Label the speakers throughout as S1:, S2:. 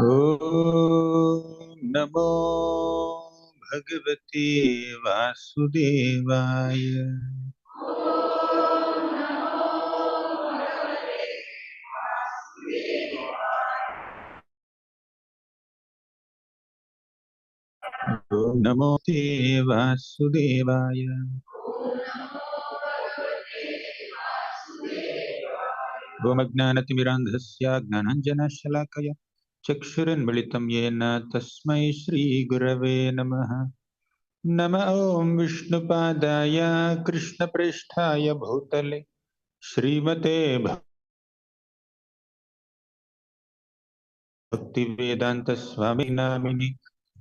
S1: Om Namo Bhagavate Vasudevaya. Om Namo Vasudevaya. Om Ajnanatimirandhasya Gnananjanashalakaya Chakshuranmilitam Yena Tasmai Shri Gurave Namaha. Nama Om Vishnupadaya Krishna Presthaya Bhutale Srimate Bhaktivedanta Swami Namini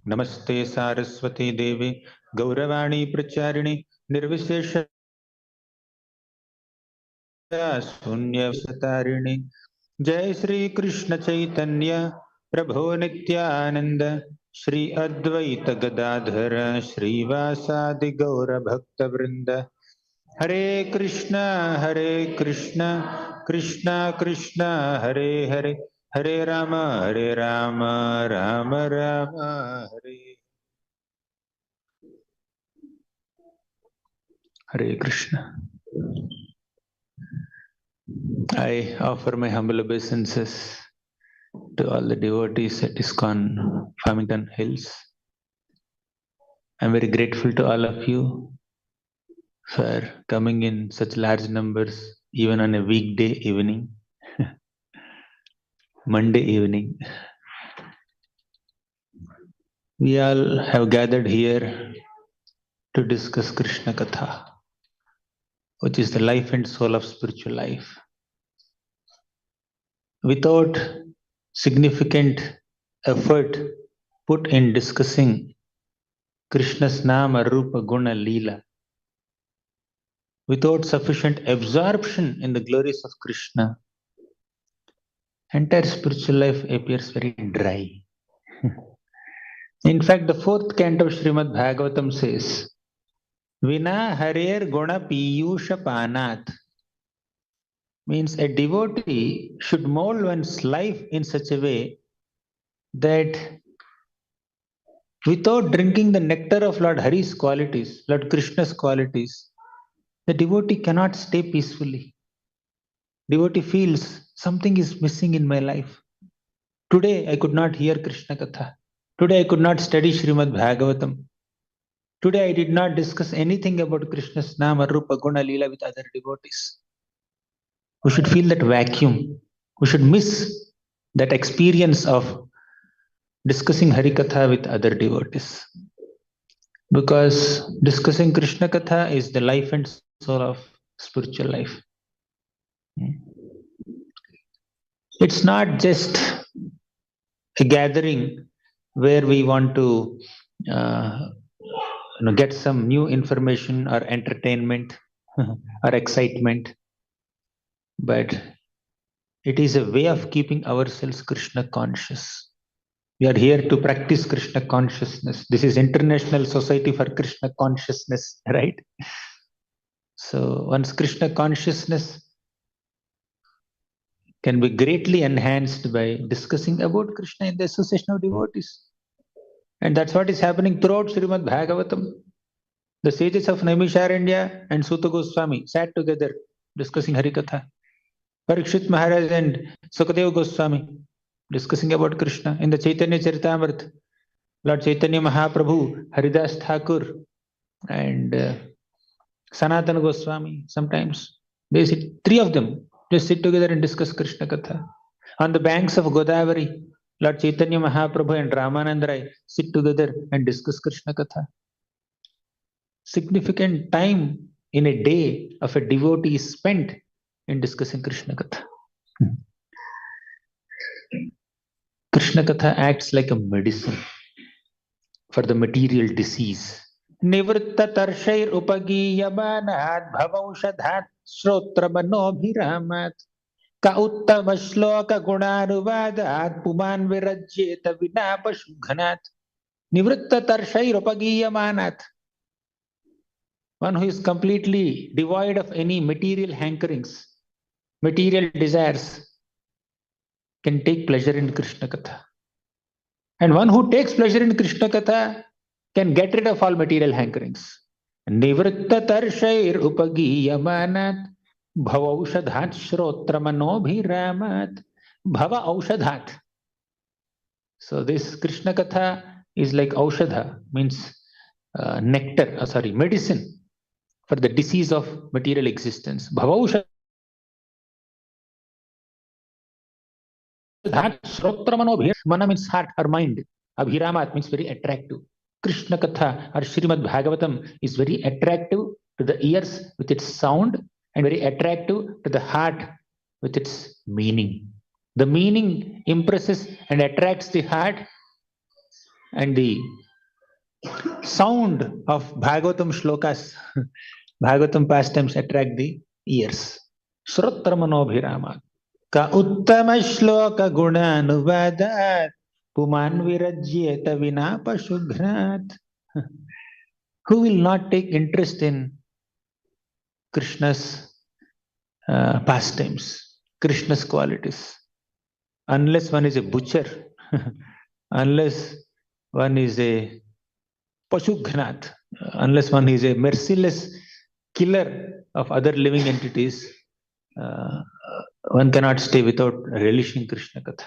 S1: Namaste Saraswati Devi Gauravani Pracharini Nirvishesha Sunyavasatarini Jai Sri Krishna Chaitanya Prabhu Nityananda Shri Advaita Gadadhara Shri Vasadi Gaura Bhakta Vrinda Hare Krishna Krishna Krishna Hare Hare Hare Rama Rama Rama Hare Hare Krishna. I offer my humble obeisances to all the devotees at ISKCON Farmington Hills. I'm very grateful to all of you for coming in such large numbers, even on a weekday evening, Monday evening. We all have gathered here to discuss Krishna Katha, which is the life and soul of spiritual life. Without significant effort put in discussing Krishna's Nama, Rupa, Guna, Leela, without sufficient absorption in the glories of Krishna, entire spiritual life appears very dry. In fact, the fourth canto of Srimad Bhagavatam says, Vina Harer Guna Piyusha Panat, means a devotee should mold one's life in such a way that without drinking the nectar of Lord Hari's qualities, Lord Krishna's qualities, the devotee cannot stay peacefully. Devotee feels something is missing in my life. Today I could not hear Krishna Katha. Today I could not study Srimad Bhagavatam. Today I did not discuss anything about Krishna's Nama, Rupa, Guna, Leela with other devotees. We should feel that vacuum. We should miss that experience of discussing Harikatha with other devotees. Because discussing Krishna Katha is the life and soul of spiritual life. It's not just a gathering where we want to get some new information or entertainment or excitement, but it is a way of keeping ourselves Krishna conscious. We are here to practice Krishna consciousness. This is International Society for Krishna Consciousness, right? So one's Krishna consciousness can be greatly enhanced by discussing about Krishna in the association of devotees. And that's what is happening throughout Srimad Bhagavatam. The sages of Naimisharanya and Suta Goswami sat together discussing Harikatha. Parikshit Maharaj and Sukadeva Goswami discussing about Krishna. In the Chaitanya Charitamrita, Lord Chaitanya Mahaprabhu, Haridas Thakur, and Sanatana Goswami, sometimes they sit, three of them just sit together and discuss Krishna Katha. On the banks of Godavari, Lord Chaitanya Mahaprabhu and Ramananda Rai sit together and discuss Krishna Katha. Significant time in a day of a devotee is spent in discussing Krishna Katha. Krishna Katha acts like a medicine for the material disease. Nivritta tarshair upagiyamanat bhavaushadhat shrotra manobhiramat ka uttama shloka gunanuvadat puman virajyeta vinapashughanat. Nivritta tarshair upagiyamanat. One who is completely devoid of any material hankerings, material desires can take pleasure in Krishna Katha. And one who takes pleasure in Krishna Katha can get rid of all material hankerings. Nivritta tarshair upagiyamanat bhavaushadhat shrotramanobhiramat bhava aushadhat. So this Krishna Katha is like aushadha, means nectar, medicine for the disease of material existence. Bhava Mana means heart or mind. Abhiramat means very attractive. Krishna Katha or Srimad Bhagavatam is very attractive to the ears with its sound and very attractive to the heart with its meaning. The meaning impresses and attracts the heart, and the sound of Bhagavatam shlokas, Bhagavatam pastimes attract the ears. Shrotramanobhiramat. का उत्तम श्लोक गुणानुवादात् पुमान विरज्येत विना पशुघ्नात्. Who will not take interest in Krishna's pastimes, Krishna's qualities, unless one is a butcher, unless one is a pashughnat, unless one is a merciless killer of other living entities, one cannot stay without relishing Krishna Katha.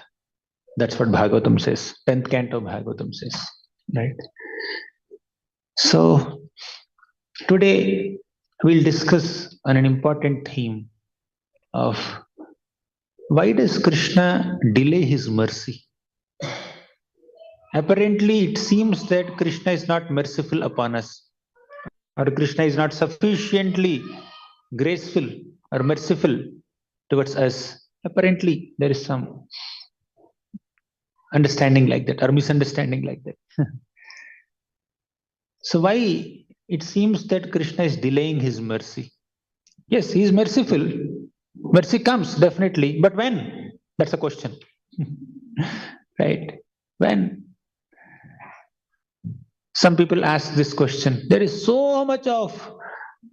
S1: That's what Bhagavatam says. 10th canto Bhagavatam says. Right? So, today we'll discuss on an important theme of why does Krishna delay his mercy? Apparently, it seems that Krishna is not merciful upon us, or Krishna is not sufficiently graceful or merciful towards us. Apparently, there is some understanding like that or misunderstanding like that. So why it seems that Krishna is delaying his mercy? Yes, he is merciful. Mercy comes definitely, but when? That's a question. Right? When? Some people ask this question. There is so much of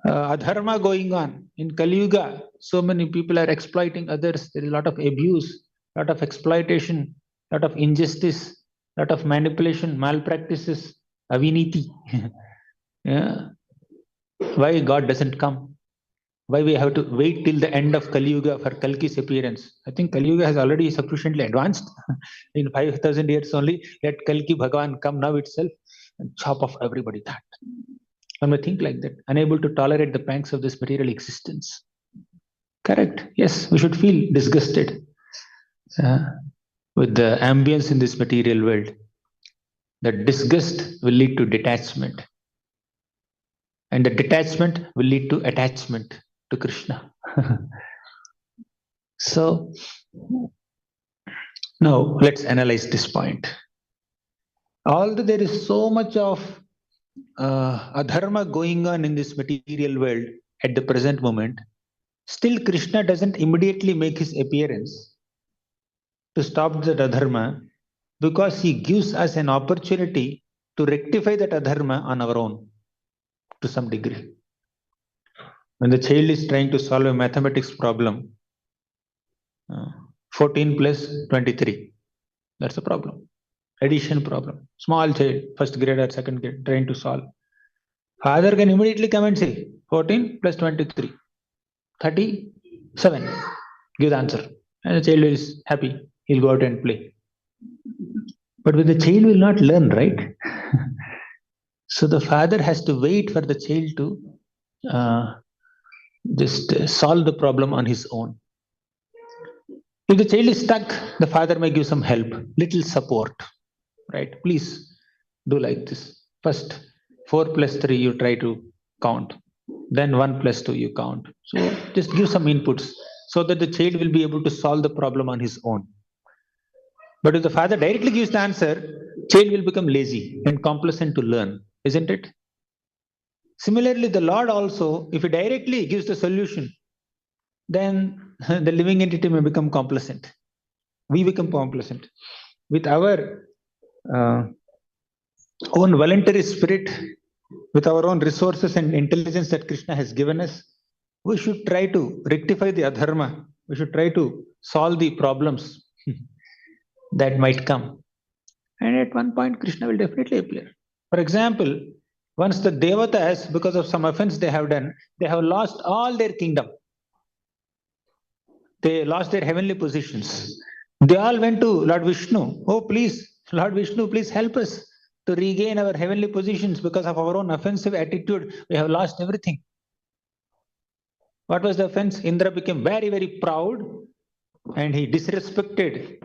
S1: adharma going on in Kali Yuga. So many people are exploiting others. There is a lot of abuse, a lot of exploitation, a lot of injustice, a lot of manipulation, malpractices, aviniti. Yeah. Why God doesn't come? Why we have to wait till the end of Kali Yuga for Kalki's appearance? I think Kali Yuga has already sufficiently advanced. In 5,000 years only, let Kalki Bhagavan come now itself and chop off everybody that. One may think like that, unable to tolerate the pangs of this material existence. Correct. Yes, we should feel disgusted with the ambience in this material world. That disgust will lead to detachment. And the detachment will lead to attachment to Krishna. So, now let's analyze this point. Although there is so much of adharma going on in this material world at the present moment, still Krishna doesn't immediately make his appearance to stop that adharma, because he gives us an opportunity to rectify that adharma on our own to some degree. When the child is trying to solve a mathematics problem, 14 plus 23, that's a problem. Addition problem. Small child, first grade or second grade, trying to solve. Father can immediately come and say, 14 plus 23, 37. Give the answer. And the child is happy. He'll go out and play. But the child will not learn, right? So the father has to wait for the child to just solve the problem on his own. If the child is stuck, the father may give some help, little support, right? Please do like this. First, 4 plus 3 you try to count. Then 1 plus 2 you count. So just give some inputs so that the child will be able to solve the problem on his own. But if the father directly gives the answer, child will become lazy and complacent to learn, isn't it? Similarly, the Lord also, if he directly gives the solution, then the living entity may become complacent. We become complacent. With our own voluntary spirit, with our own resources and intelligence that Krishna has given us, we should try to rectify the adharma We should try to solve the problems that might come. And at one point, Krishna will definitely appear. For example, once the Devatas, because of some offense they have done, they have lost all their kingdom. They lost their heavenly positions. They all went to Lord Vishnu. Oh, please, Lord Vishnu, please help us to regain our heavenly positions because of our own offensive attitude. We have lost everything. What was the offense? Indra became very, very proud and he disrespected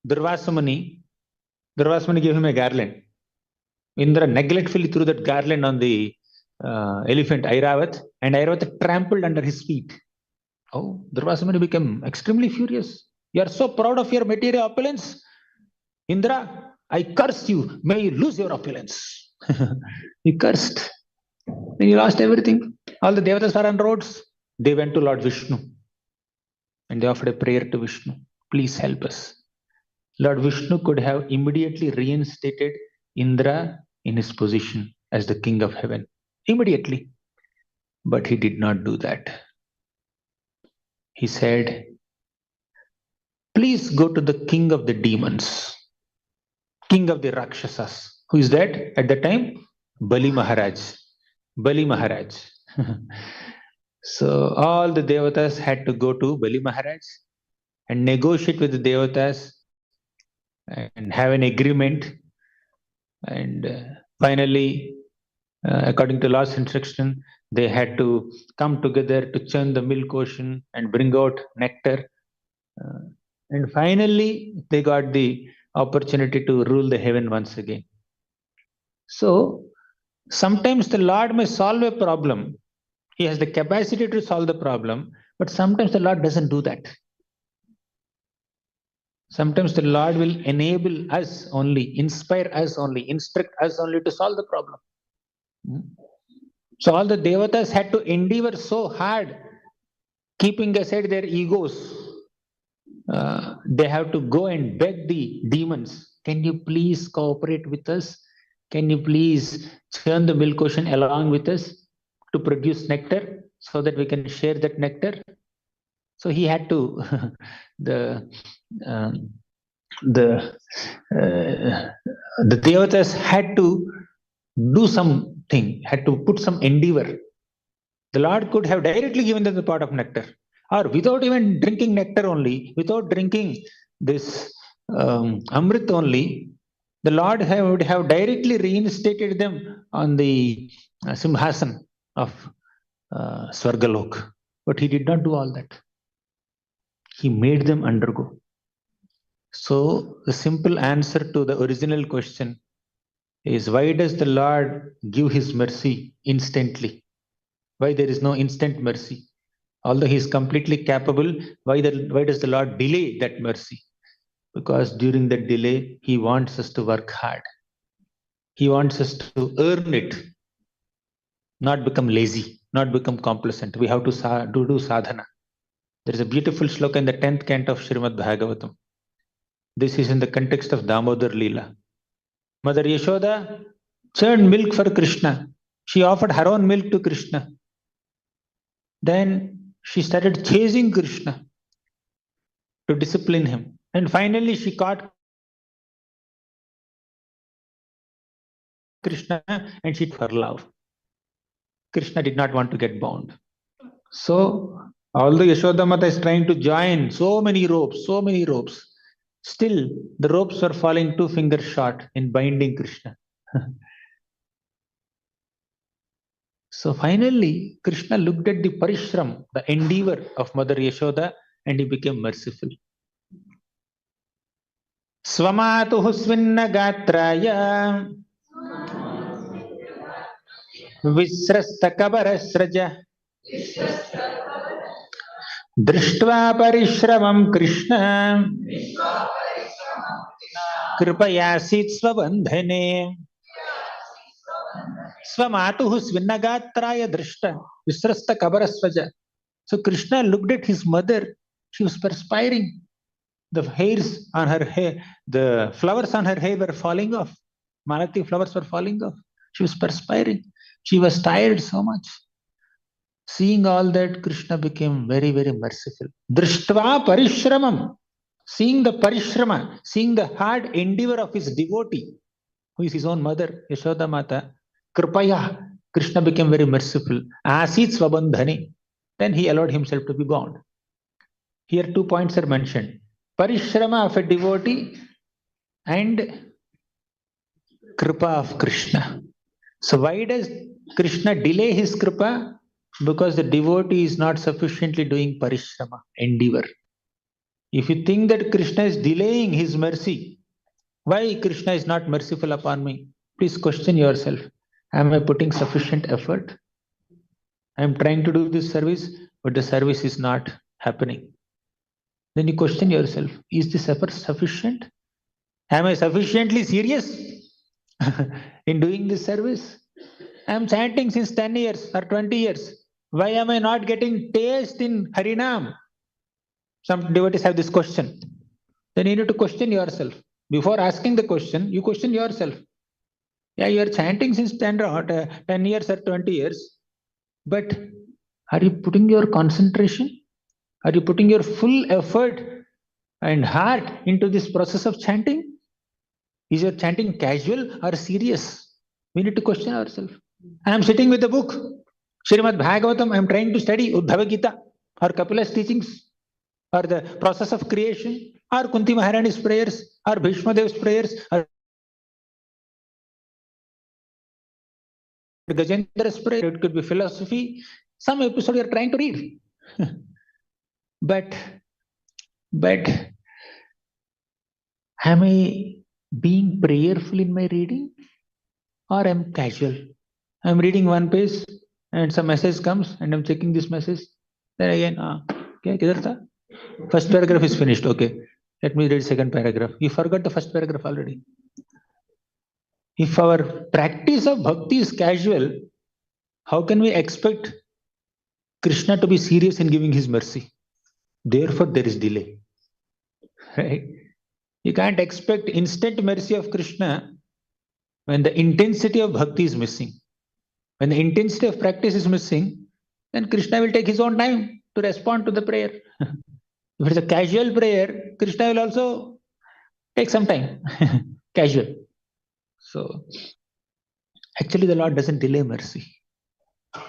S1: Durvasa Muni. Durvasa Muni gave him a garland. Indra neglectfully threw that garland on the elephant Airavat, and Airavat trampled under his feet. Oh, Durvasa Muni became extremely furious. You are so proud of your material opulence. Indra, I curse you. May you lose your opulence. He cursed. Then he lost everything. All the Devatas were on roads. They went to Lord Vishnu and they offered a prayer to Vishnu. Please help us. Lord Vishnu could have immediately reinstated Indra in his position as the king of heaven. Immediately. But he did not do that. He said, please go to the king of the demons, king of the Rakshasas. Who is that at the time? Bali Maharaj. Bali Maharaj. So all the Devatas had to go to Bali Maharaj and negotiate with the Devatas and have an agreement. And finally, according to Lord's instruction, they had to come together to churn the milk ocean and bring out nectar. And finally, they got the opportunity to rule the heaven once again. So sometimes the Lord may solve a problem. He has the capacity to solve the problem, but sometimes the Lord doesn't do that. Sometimes the Lord will enable us only, inspire us only, instruct us only to solve the problem. So all the Devatas had to endeavor so hard, keeping aside their egos. They have to go and beg the demons, can you please cooperate with us? Can you please churn the milk ocean along with us to produce nectar so that we can share that nectar? So he had to, the Devatas had to do something, had to put some endeavor. The Lord could have directly given them the pot of nectar, or without even drinking nectar only, without drinking this Amrit only, the Lord would have directly reinstated them on the Simhasan of Swargalok. But he did not do all that. He made them undergo. So the simple answer to the original question is, why does the Lord give his mercy instantly? Why there is no instant mercy? Although he is completely capable, why does the Lord delay that mercy? Because during that delay, he wants us to work hard. He wants us to earn it, not become lazy, not become complacent. We have to do sadhana. There is a beautiful shloka in the 10th canto of Srimad Bhagavatam. This is in the context of Damodar Leela. Mother Yashoda churned milk for Krishna. She offered her own milk to Krishna. Then she started chasing Krishna to discipline him. And finally she caught Krishna and she took her love. Krishna did not want to get bound. So although Yashoda Mata is trying to join so many ropes, still the ropes were falling 2 fingers short in binding Krishna. So finally, Krishna looked at the parishram, the endeavor of Mother Yashoda, and he became merciful. Swamatuhu svinna gatraya visrasta kabarasraja drishtva parishramam Krishna kripayasit svabandhane. Swamatuhu svinnagatraya drishta visrasta kabarasraja. So Krishna looked at his mother. She was perspiring. The hairs on her hair, the flowers on her hair were falling off. Malati flowers were falling off. She was perspiring. She was tired so much. Seeing all that, Krishna became very, very merciful. Drishtva parishramam. Seeing the parishrama, seeing the hard endeavor of his devotee, who is his own mother, Yashoda Mata, Kripaya, Krishna became very merciful. Asit Swabandhani. Then he allowed himself to be bound. Here 2 points are mentioned. Parishrama of a devotee and Kripa of Krishna. So why does Krishna delay his Kripa? Because the devotee is not sufficiently doing parishrama, endeavor. If you think that Krishna is delaying his mercy, why Krishna is not merciful upon me? Please question yourself. Am I putting sufficient effort? I am trying to do this service, but the service is not happening. Then you question yourself, is this effort sufficient? Am I sufficiently serious in doing this service? I am chanting since 10 years or 20 years. Why am I not getting taste in Harinam? Some devotees have this question. Then you need to question yourself. Before asking the question, you question yourself. Yeah, you are chanting since 10 years or 20 years, but are you putting your concentration? Are you putting your full effort and heart into this process of chanting? Is your chanting casual or serious? We need to question ourselves. I am sitting with the book, Srimad Bhagavatam. I am trying to study Uddhava Gita or Kapila's teachings or the process of creation or Kunti Maharani's prayers or Bhishma Dev's prayers or Gajendra's prayer. It could be philosophy. Some episode you are trying to read. but am I being prayerful in my reading or am casual? I'm reading one page and some message comes and I'm checking this message. Then again, okay, kidhar tha? First paragraph is finished. Okay, let me read second paragraph. You forgot the first paragraph already. If our practice of bhakti is casual, how can we expect Krishna to be serious in giving his mercy? Therefore, there is delay. Right? You can't expect instant mercy of Krishna when the intensity of bhakti is missing. When the intensity of practice is missing, then Krishna will take his own time to respond to the prayer. If it's a casual prayer, Krishna will also take some time. Casual. So, actually, the Lord doesn't delay mercy.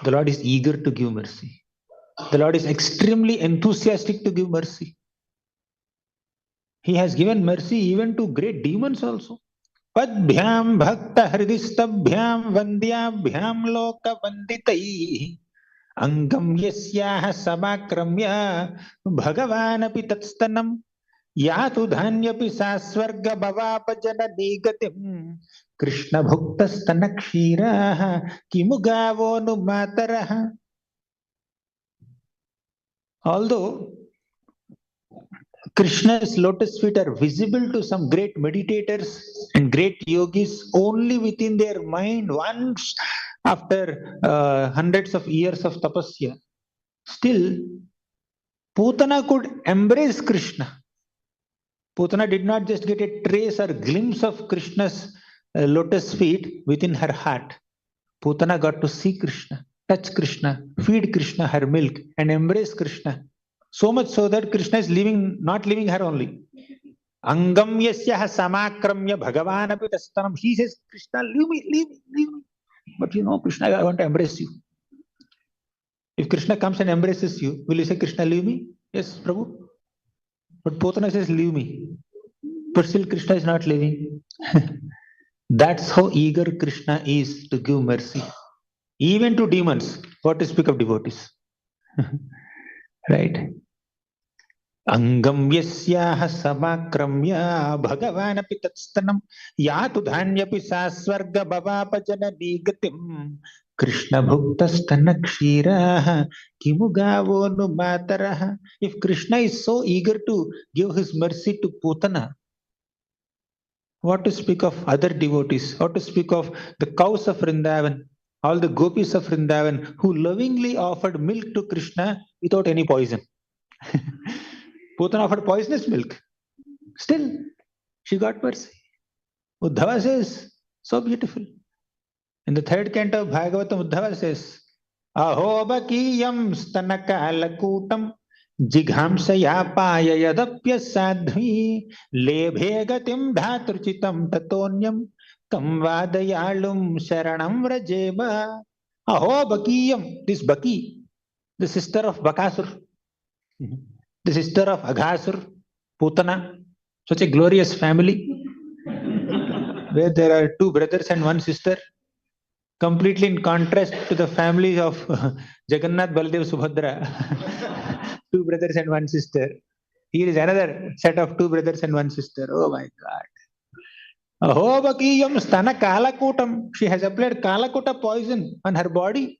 S1: The Lord is eager to give mercy. The Lord is extremely enthusiastic to give mercy. He has given mercy even to great demons also. Padbhyam bhakta hridistabhyam vandyabhyam loka vanditai angam yasyah samakramya bhagavanapi tatstanam yatu dhanyapi sasvarga bhavapajana nigatim Krishna bhuktastana kshiraha kimugavo nu mataraha. Although Krishna's lotus feet are visible to some great meditators and great yogis only within their mind once after hundreds of years of tapasya. Still, Putana could embrace Krishna. Putana did not just get a trace or glimpse of Krishna's lotus feet within her heart. Putana got to see Krishna, touch Krishna, feed Krishna her milk, and embrace Krishna. So much so that Krishna is not leaving her only. Angam yasya samakramya bhagavan api tastanam. He says, Krishna, leave me, leave me, leave me. But you know, Krishna, I want to embrace you. If Krishna comes and embraces you, will you say, Krishna, leave me? Yes, Prabhu. But Putana says, leave me. But still Krishna is not leaving. That's how eager Krishna is to give mercy. Even to demons, what to speak of devotees. Right? Angam yasyaha samakramya bhagavanapi tatstanam yatu dhanyapi sasvarga bhavapajana nigatim Krishna bhuktastana kshiraha kimugavo nu mataraha. If Krishna is so eager to give his mercy to Putana, what to speak of other devotees? What to speak of the cows of Vrindavan, all the gopis of Vrindavan who lovingly offered milk to Krishna without any poison? Putana offered poisonous milk. Still, she got mercy. Uddhava says, so beautiful. In the third canto of Bhagavatam, Uddhava says, Ahobakiyam stanakalakutam jighamsaya payayadapyasadhvi lebhe gatim dhatruchitam tatonyam kamvadayalum sharanam vrajeba. Ahobakiyam, this Baki, the sister of Bakasur, the sister of Aghasur, Putana, such a glorious family where there are two brothers and one sister, completely in contrast to the families of Jagannath, Baldev, Subhadra, two brothers and one sister. Here is another set of two brothers and one sister. Oh my God. Ahobakiyam stana kalakutam. She has applied kalakuta poison on her body.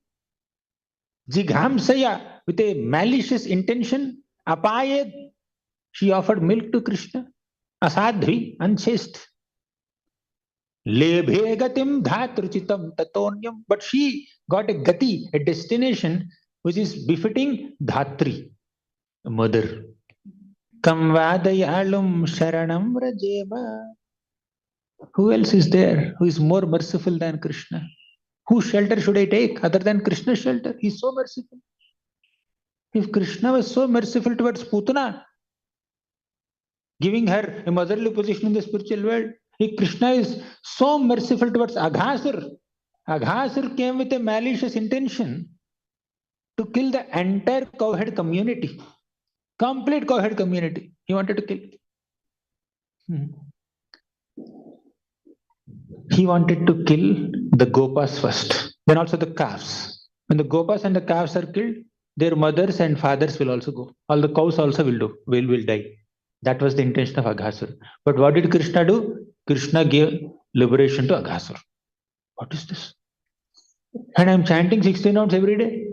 S1: Jighamsaya, with a malicious intention. Apayed, she offered milk to Krishna. Asadhvi, unchaste. Lebhe gatim dhatruchitam tatonyam. But she got a gati, a destination which is befitting Dhatri, a mother. Kamvadayalum sharanam rajema. Who else is there who is more merciful than Krishna? Whose shelter should I take other than Krishna's shelter? He is so merciful. If Krishna was so merciful towards Putana, giving her a motherly position in the spiritual world, if Krishna is so merciful towards Aghasur, Aghasur came with a malicious intention to kill the entire cowherd community, complete cowherd community. He wanted to kill. He wanted to kill the Gopas first, then also the calves. When the Gopas and the calves are killed, their mothers and fathers will also go. All the cows also will die. That was the intention of Aghasur. But what did Krishna do? Krishna gave liberation to Aghasur. What is this? And I'm chanting 16 rounds every day.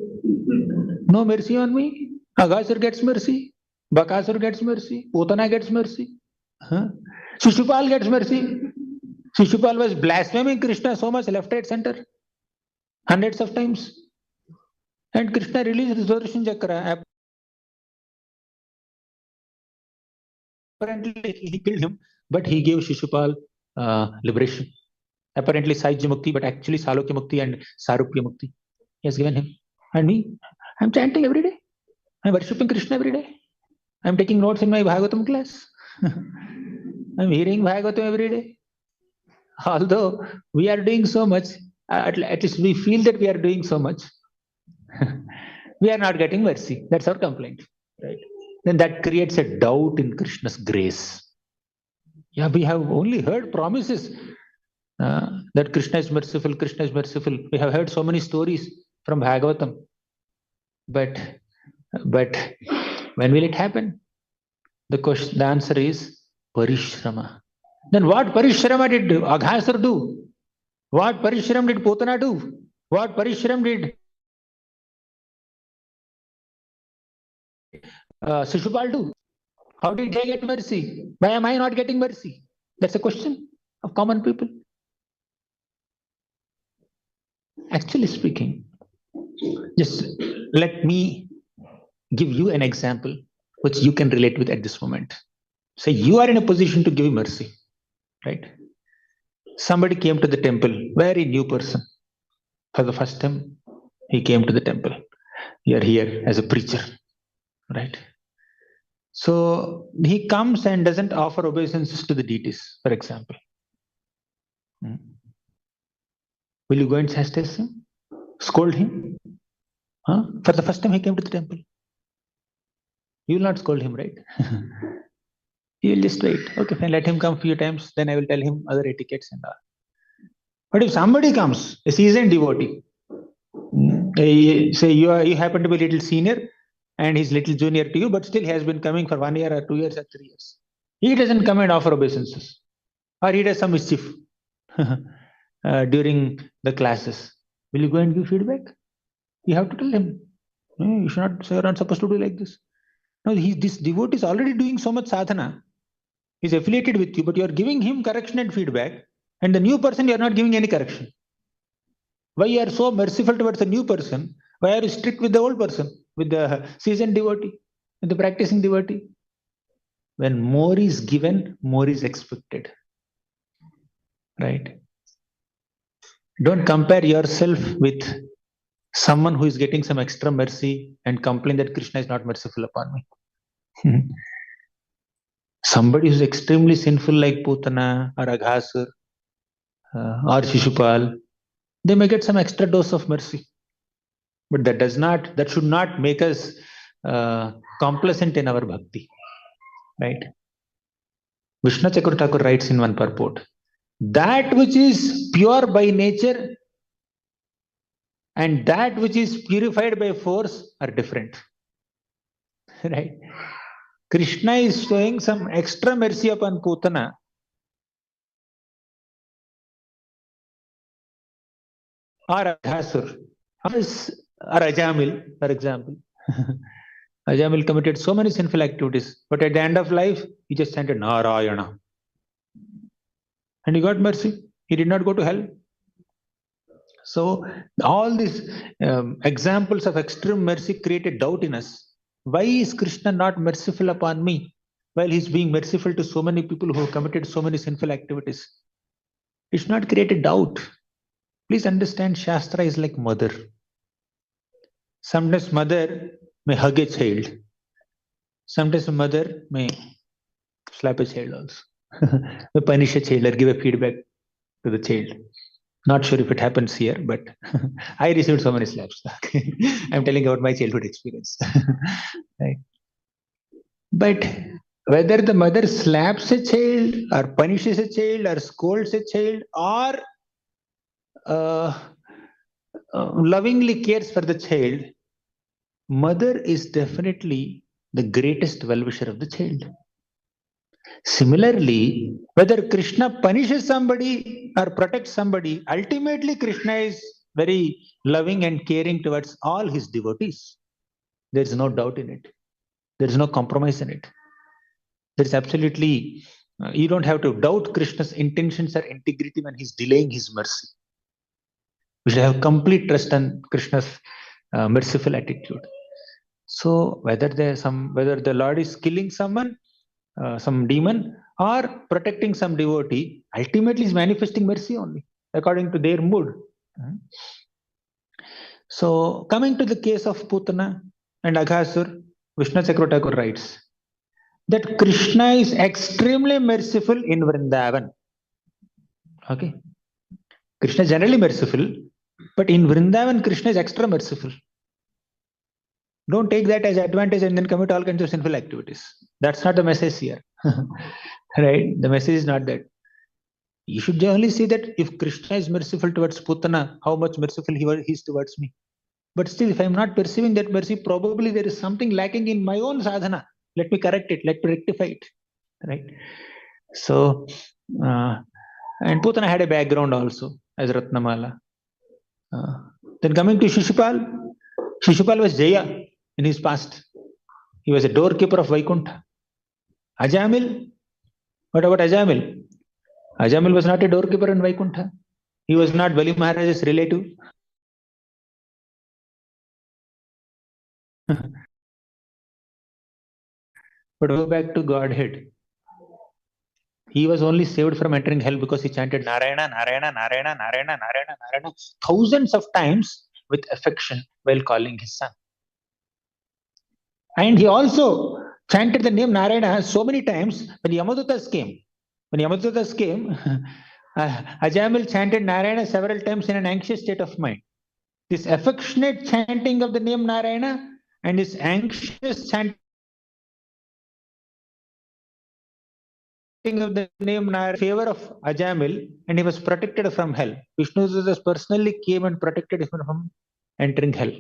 S1: No mercy on me. Aghasur gets mercy. Bakasur gets mercy. Putana gets mercy. Shishupal gets mercy. Shishupal was blaspheming Krishna so much left, right, center. Hundreds of times. And Krishna released the Sudarshan Chakra. Apparently he killed him, but he gave Shishupal liberation. Apparently Saijya Mukti, but actually Salokya Mukti and Sarupya Mukti. He has given him. And me, I'm chanting every day. I'm worshipping Krishna every day. I'm taking notes in my Bhagavatam class. I'm hearing Bhagavatam every day. Although we are doing so much, at least we feel that we are doing so much, we are not getting mercy. That's our complaint. Right? Then that creates a doubt in Krishna's grace. Yeah, we have only heard promises that Krishna is merciful, Krishna is merciful. We have heard so many stories from Bhagavatam. But when will it happen? The answer is Parishrama. Then what Parishrama did Aghasur do? What Parishram did Putana do? What Parishram did Shishupal do? How did they get mercy? Why am I not getting mercy? That's a question of common people. Actually speaking, just let me give you an example which you can relate with at this moment. Say you are in a position to give mercy, right? Somebody came to the temple, very new person. For the first time, he came to the temple. You are here as a preacher, right? So he comes and doesn't offer obeisances to the deities, for example. Will you go and chastise him? Scold him? For the first time he came to the temple. You will not scold him, right? You will just wait. Okay, fine, let him come a few times, then I will tell him other etiquettes and all. But if somebody comes, a seasoned devotee, say you happen to be a little senior and he's little junior to you, but still he has been coming for 1 year or 2 years or 3 years. He doesn't come and offer obeisances, or he does some mischief during the classes. Will you go and give feedback? You have to tell him. You should not say you're not supposed to do like this. No, this devotee is already doing so much sadhana. He's affiliated with you, but you are giving him correction and feedback, and the new person you are not giving any correction. Why you are so merciful towards the new person? Why are you strict with the old person, with the seasoned devotee, with the practicing devotee? When more is given, more is expected. Right? Don't compare yourself with Someone who is getting some extra mercy and complain that Krishna is not merciful upon me. Somebody who's extremely sinful like Putana or Aghasur or Shishupal, they may get some extra dose of mercy. But that should not make us complacent in our bhakti, right? Vishnu Chakur Thakur writes in one purport, that which is pure by nature and that which is purified by force are different, right? Krishna is showing some extra mercy upon Putana or Aghasur or Ajamil, for example. Ajamil committed so many sinful activities, but at the end of life, he just chanted Narayana. And he got mercy. He did not go to hell. So, all these examples of extreme mercy created doubt in us. Why is Krishna not merciful upon me while he's being merciful to so many people who have committed so many sinful activities? It's not created doubt. Please understand, Shastra is like mother. Sometimes mother may hug a child. Sometimes a mother may slap a child also. May punish a child or give a feedback to the child. Not sure if it happens here, but I received so many slaps. I'm telling about my childhood experience. Right? But whether the mother slaps a child or punishes a child or scolds a child or lovingly cares for the child, mother is definitely the greatest well-wisher of the child. Similarly, whether Krishna punishes somebody or protects somebody, ultimately Krishna is very loving and caring towards all his devotees. There is no doubt in it. There is no compromise in it. There is absolutely, you don't have to doubt Krishna's intentions or integrity when he's delaying his mercy. We should have complete trust on Krishna's merciful attitude. So whether the Lord is killing someone, some demon, or protecting some devotee, ultimately is manifesting mercy only according to their mood. So coming to the case of Putana and Aghasur, Vishnu Chakravarti writes that Krishna is extremely merciful in Vrindavan. Okay, Krishna is generally merciful, but in Vrindavan, Krishna is extra merciful. Don't take that as advantage and then commit all kinds of sinful activities. That's not the message here. Right? The message is not that. You should generally see that if Krishna is merciful towards Putana, how much merciful he is towards me. But still, if I'm not perceiving that mercy, probably there is something lacking in my own sadhana. Let me correct it. Let me rectify it. Right? So, and Putana had a background also as Ratnamala. Then coming to Shishupal, Shishupal was Jaya in his past. He was a doorkeeper of Vaikuntha. Ajamil, what about Ajamil? Ajamil was not a doorkeeper in Vaikuntha. He was not Bali Maharaj's relative. But go back to Godhead. He was only saved from entering hell because he chanted Narayana, Narayana, Narayana, Narayana, Narayana, Narayana thousands of times with affection while calling his son. And he also chanted the name Narayana so many times when Yamadutas came. When Yamadutas came, Ajamil chanted Narayana several times in an anxious state of mind. This affectionate chanting of the name Narayana and this anxious chanting of the name Narayana in favor of Ajamil, and he was protected from hell. Vishnu personally came and protected him from entering hell.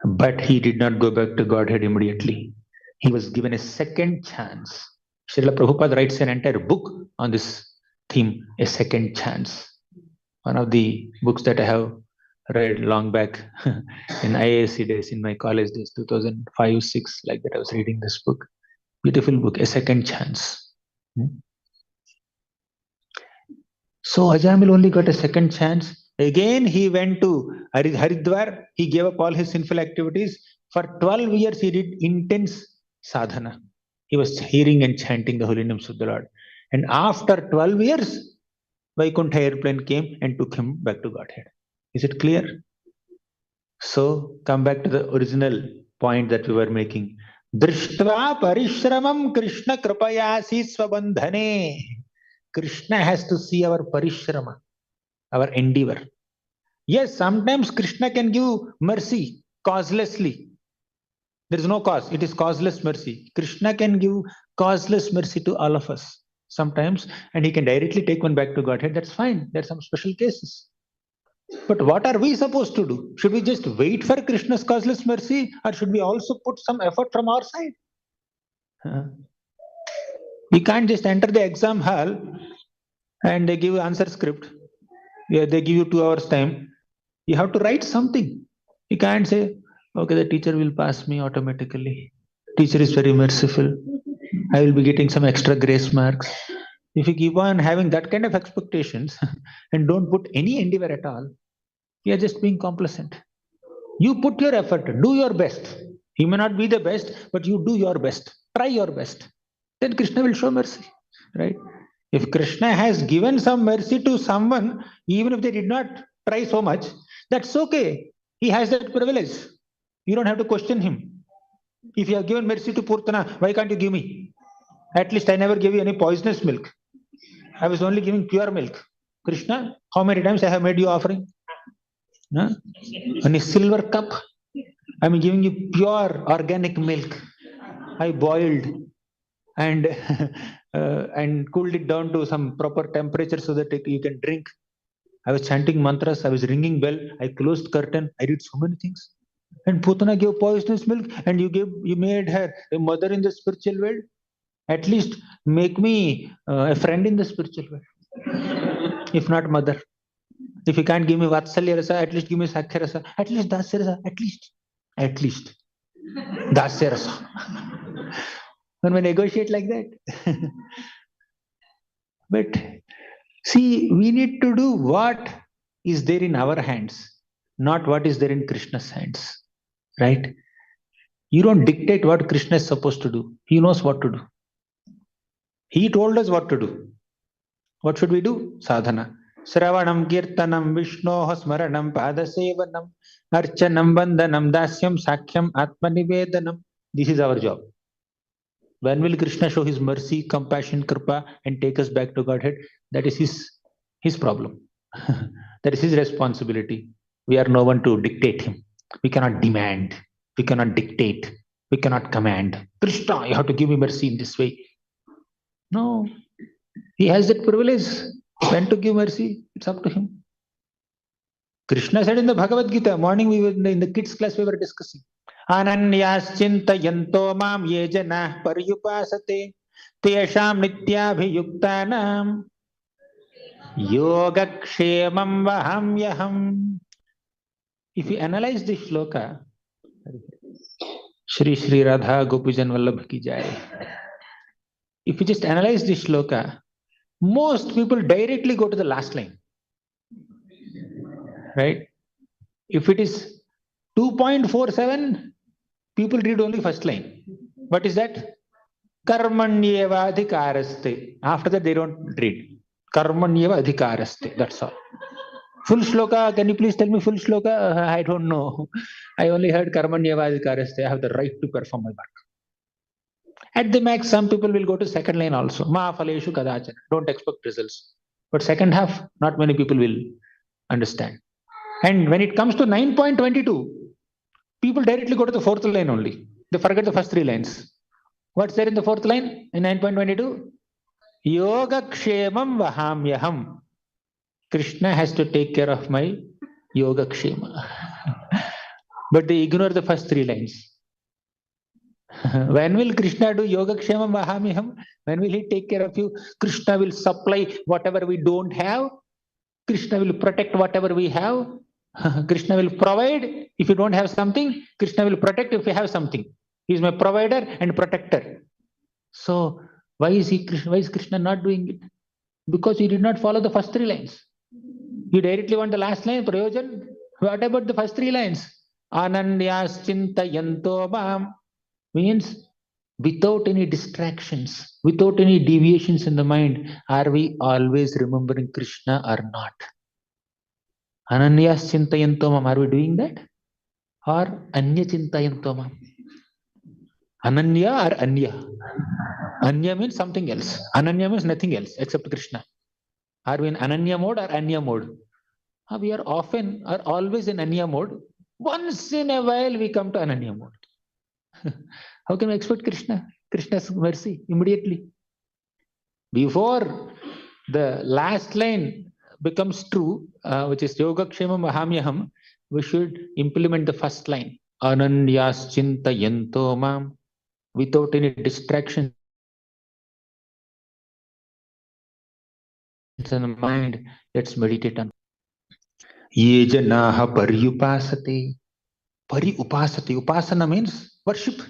S1: But he did not go back to Godhead immediately. He was given a second chance. Srila Prabhupada writes an entire book on this theme, A Second Chance. One of the books that I have read long back in IAC days, in my college days, 2005-06, like that, I was reading this book. Beautiful book, A Second Chance. So Ajamil only got a second chance. Again, he went to Haridwar. He gave up all his sinful activities. For 12 years, he did intense sadhana. He was hearing and chanting the holy names of the Lord. And after 12 years, Vaikuntha airplane came and took him back to Godhead. Is it clear? So come back to the original point that we were making. Drishtva parishramam Krishna kripayasi swabandhane. Krishna has to see our parishrama, our endeavor. Yes, sometimes Krishna can give mercy causelessly. There is no cause, it is causeless mercy. Krishna can give causeless mercy to all of us sometimes, and he can directly take one back to Godhead. That's fine. There are some special cases. But what are we supposed to do? Should we just wait for Krishna's causeless mercy, or should we also put some effort from our side? We can't just enter the exam hall and they give answer script. Yeah, they give you 2 hours time. You have to write something. You can't say, okay, the teacher will pass me automatically. Teacher is very merciful. I will be getting some extra grace marks. If you keep on having that kind of expectations and don't put any endeavor at all, you are just being complacent. You put your effort, do your best. He may not be the best, but you do your best. Try your best. Then Krishna will show mercy, right? If Krishna has given some mercy to someone, even if they did not try so much, that's okay. He has that privilege. You don't have to question him. If you have given mercy to Purtana, why can't you give me? At least I never gave you any poisonous milk. I was only giving pure milk. Krishna, how many times I have made you offering? Huh? In a silver cup, I'm giving you pure organic milk. I boiled and and cooled it down to some proper temperature so that you can drink. I was chanting mantras. I was ringing bell. I closed curtain. I did so many things. And Putana gave poisonous milk, and you made her a mother in the spiritual world. At least make me a friend in the spiritual world, if not mother. If you can't give me Vatsalya Rasa, at least give me Sakhya Rasa. At least Dasya Rasa. At least Dasya Rasa. When we negotiate like that. But see, we need to do what is there in our hands, not what is there in Krishna's hands. Right? You don't dictate what Krishna is supposed to do. He knows what to do. He told us what to do. What should we do? Sadhana. Sravanam, Kirtanam, Vishnoha, Smaranam, Padasevanam, Archanam, Vandanam, Dasyam, Sakhyam, Atmanivedanam. This is our job. When will Krishna show his mercy, compassion, kripa, and take us back to Godhead? That is his problem. That is his responsibility. We are no one to dictate him. We cannot demand. We cannot dictate. We cannot command. Krishna, you have to give me mercy in this way. No. He has that privilege. When to give mercy, it's up to him. Krishna said in the Bhagavad Gita, morning we were in the kids class we were discussing. Ananyaschintayanto mam ye janah paryupasate tesham nityabhiyuktanam yogakshemam vahamyaham. If you analyze this shloka, Shri Shri Radha Gopijan Vallabh ki jai. If you just analyze this shloka, most people directly go to the last line. Right? If it is 2.47, people read only first line. What is that? Karmanyeva adhikaraste. After that, they don't read. Karmanyeva adhikaraste. That's all. Full shloka, can you please tell me full shloka? I don't know. I only heard Karmanyeva adhikaraste. I have the right to perform my work. At the max, some people will go to second line also. Ma phaleshu kadachana. Don't expect results. But second half, not many people will understand. And when it comes to 9.22, people directly go to the fourth line only. They forget the first 3 lines. What's there in the fourth line in 9.22? Yoga kshemam vahamyaham. Krishna has to take care of my yoga kshema. But they ignore the first 3 lines. When will Krishna do yoga kshemam vahamyaham? When will he take care of you? Krishna will supply whatever we don't have. Krishna will protect whatever we have. Krishna will provide if you don't have something. Krishna will protect if you have something. He is my provider and protector. So why is Krishna not doing it? Because he did not follow the first 3 lines. You directly want the last line, prayojan. What about the first 3 lines? Ananyas chintayanto mam means without any distractions, without any deviations in the mind, are we always remembering Krishna or not? Ananyas chintayanto mam, are we doing that? or anya chintayanto mam? Ananya or anya? Anya means something else. Ananya means nothing else except Krishna. Are we in Ananya mode or Anya mode? We are often or always in Anya mode. Once in a while we come to Ananya mode. How can we expect Krishna's mercy immediately? Before the last line becomes true, which is Yogakshema Mahamyaham, we should implement the first line. Ananyas Chintayanto Mam, without any distraction in the mind. Let's meditate on. Ye janaha paryupasate. Paryupasate. Upasana means worship.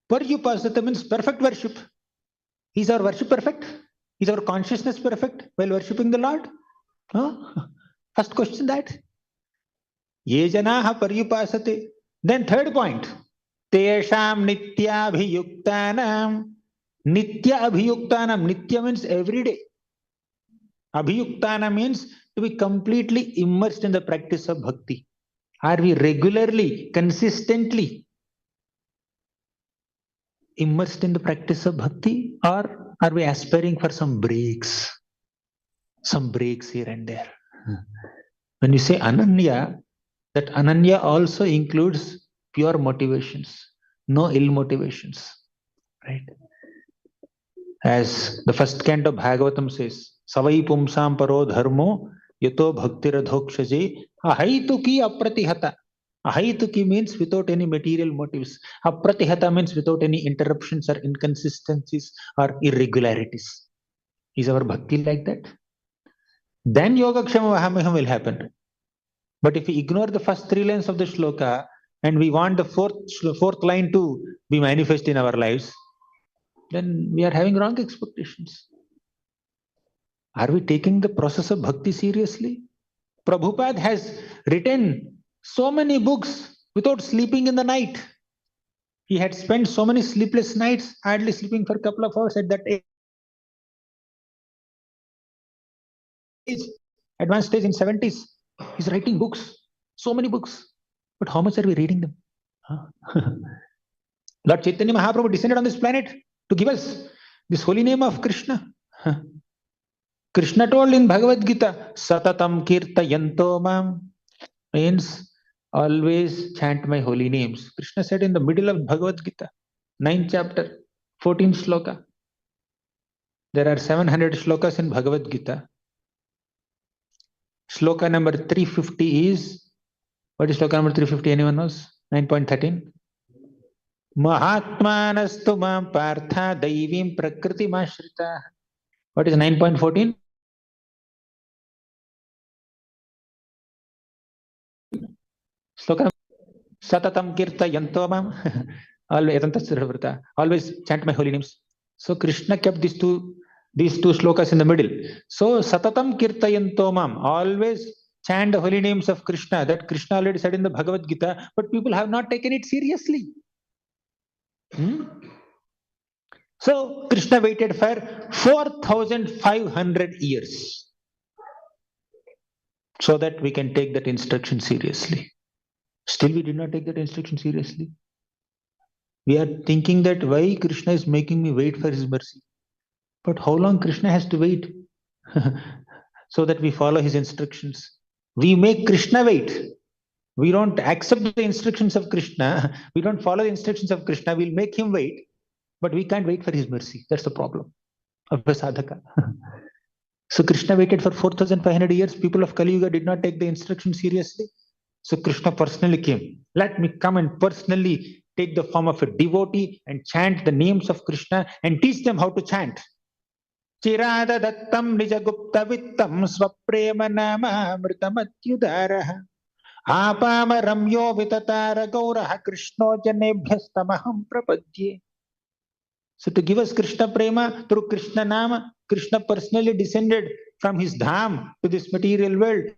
S1: Paryupasate means perfect worship. Is our worship perfect? Is our consciousness perfect while worshipping the Lord? Huh? First question that. Ye janaha paryupasate. Then third point. Tesham nitya abhiyuktanam. Nitya abhiyuktanam. Nitya means every day. Abhiyuktana means to be completely immersed in the practice of bhakti. Are we regularly, consistently immersed in the practice of bhakti, or are we aspiring for some breaks here and there? When you say Ananya, that Ananya also includes pure motivations, no ill motivations, right? As the first canto of Bhagavatam says, Savai pumsam paro dharmo yato bhaktiradhokshaje ahaituki apratihata. Ahaituki means without any material motives. Apratihata means without any interruptions or inconsistencies or irregularities. Is our bhakti like that? Then Yogakshama Vahamiham will happen. But if we ignore the first three lines of the shloka and we want the fourth line to be manifest in our lives, then we are having wrong expectations. Are we taking the process of bhakti seriously? Prabhupada has written so many books without sleeping in the night. He had spent so many sleepless nights, hardly sleeping for a couple of hours at that age. Advanced stage in 70s. He's writing books, so many books. But how much are we reading them? Lord Chaitanya Mahaprabhu descended on this planet to give us this holy name of Krishna. Krishna told in Bhagavad Gita, Satatam Kirtayanto Mam, means always chant my holy names. Krishna said in the middle of Bhagavad Gita, 9th chapter, 14th shloka. There are 700 shlokas in Bhagavad Gita. Shloka number 350 is, what is shloka number 350? Anyone knows? 9.13. Mahatmanastu mam partha daivim prakriti mashrita. What is 9.14? Sloka Satatam Kirta Yantomam. Always chant my holy names. So Krishna kept these two shlokas in the middle. So Satatam Kirta Yantomam. Always chant the holy names of Krishna. That Krishna already said in the Bhagavad Gita, but people have not taken it seriously. So Krishna waited for 4,500 years so that we can take that instruction seriously. Still, we did not take that instruction seriously. We are thinking that why Krishna is making me wait for his mercy. But how long Krishna has to wait so that we follow his instructions? We make Krishna wait. We don't accept the instructions of Krishna. We don't follow the instructions of Krishna. We'll make him wait, but we can't wait for his mercy. That's the problem of the sadhaka. So Krishna waited for 4,500 years. People of Kali Yuga did not take the instructions seriously. So Krishna personally came. Let me come and personally take the form of a devotee and chant the names of Krishna and teach them how to chant. Chirada dattam nijagupta vittam swaprema nama mritamatyudaraha apama ramyo vitatara gauraha krishno janebhyastamaham prapadye. So to give us Krishna prema through Krishna nama, Krishna personally descended from his dham to this material world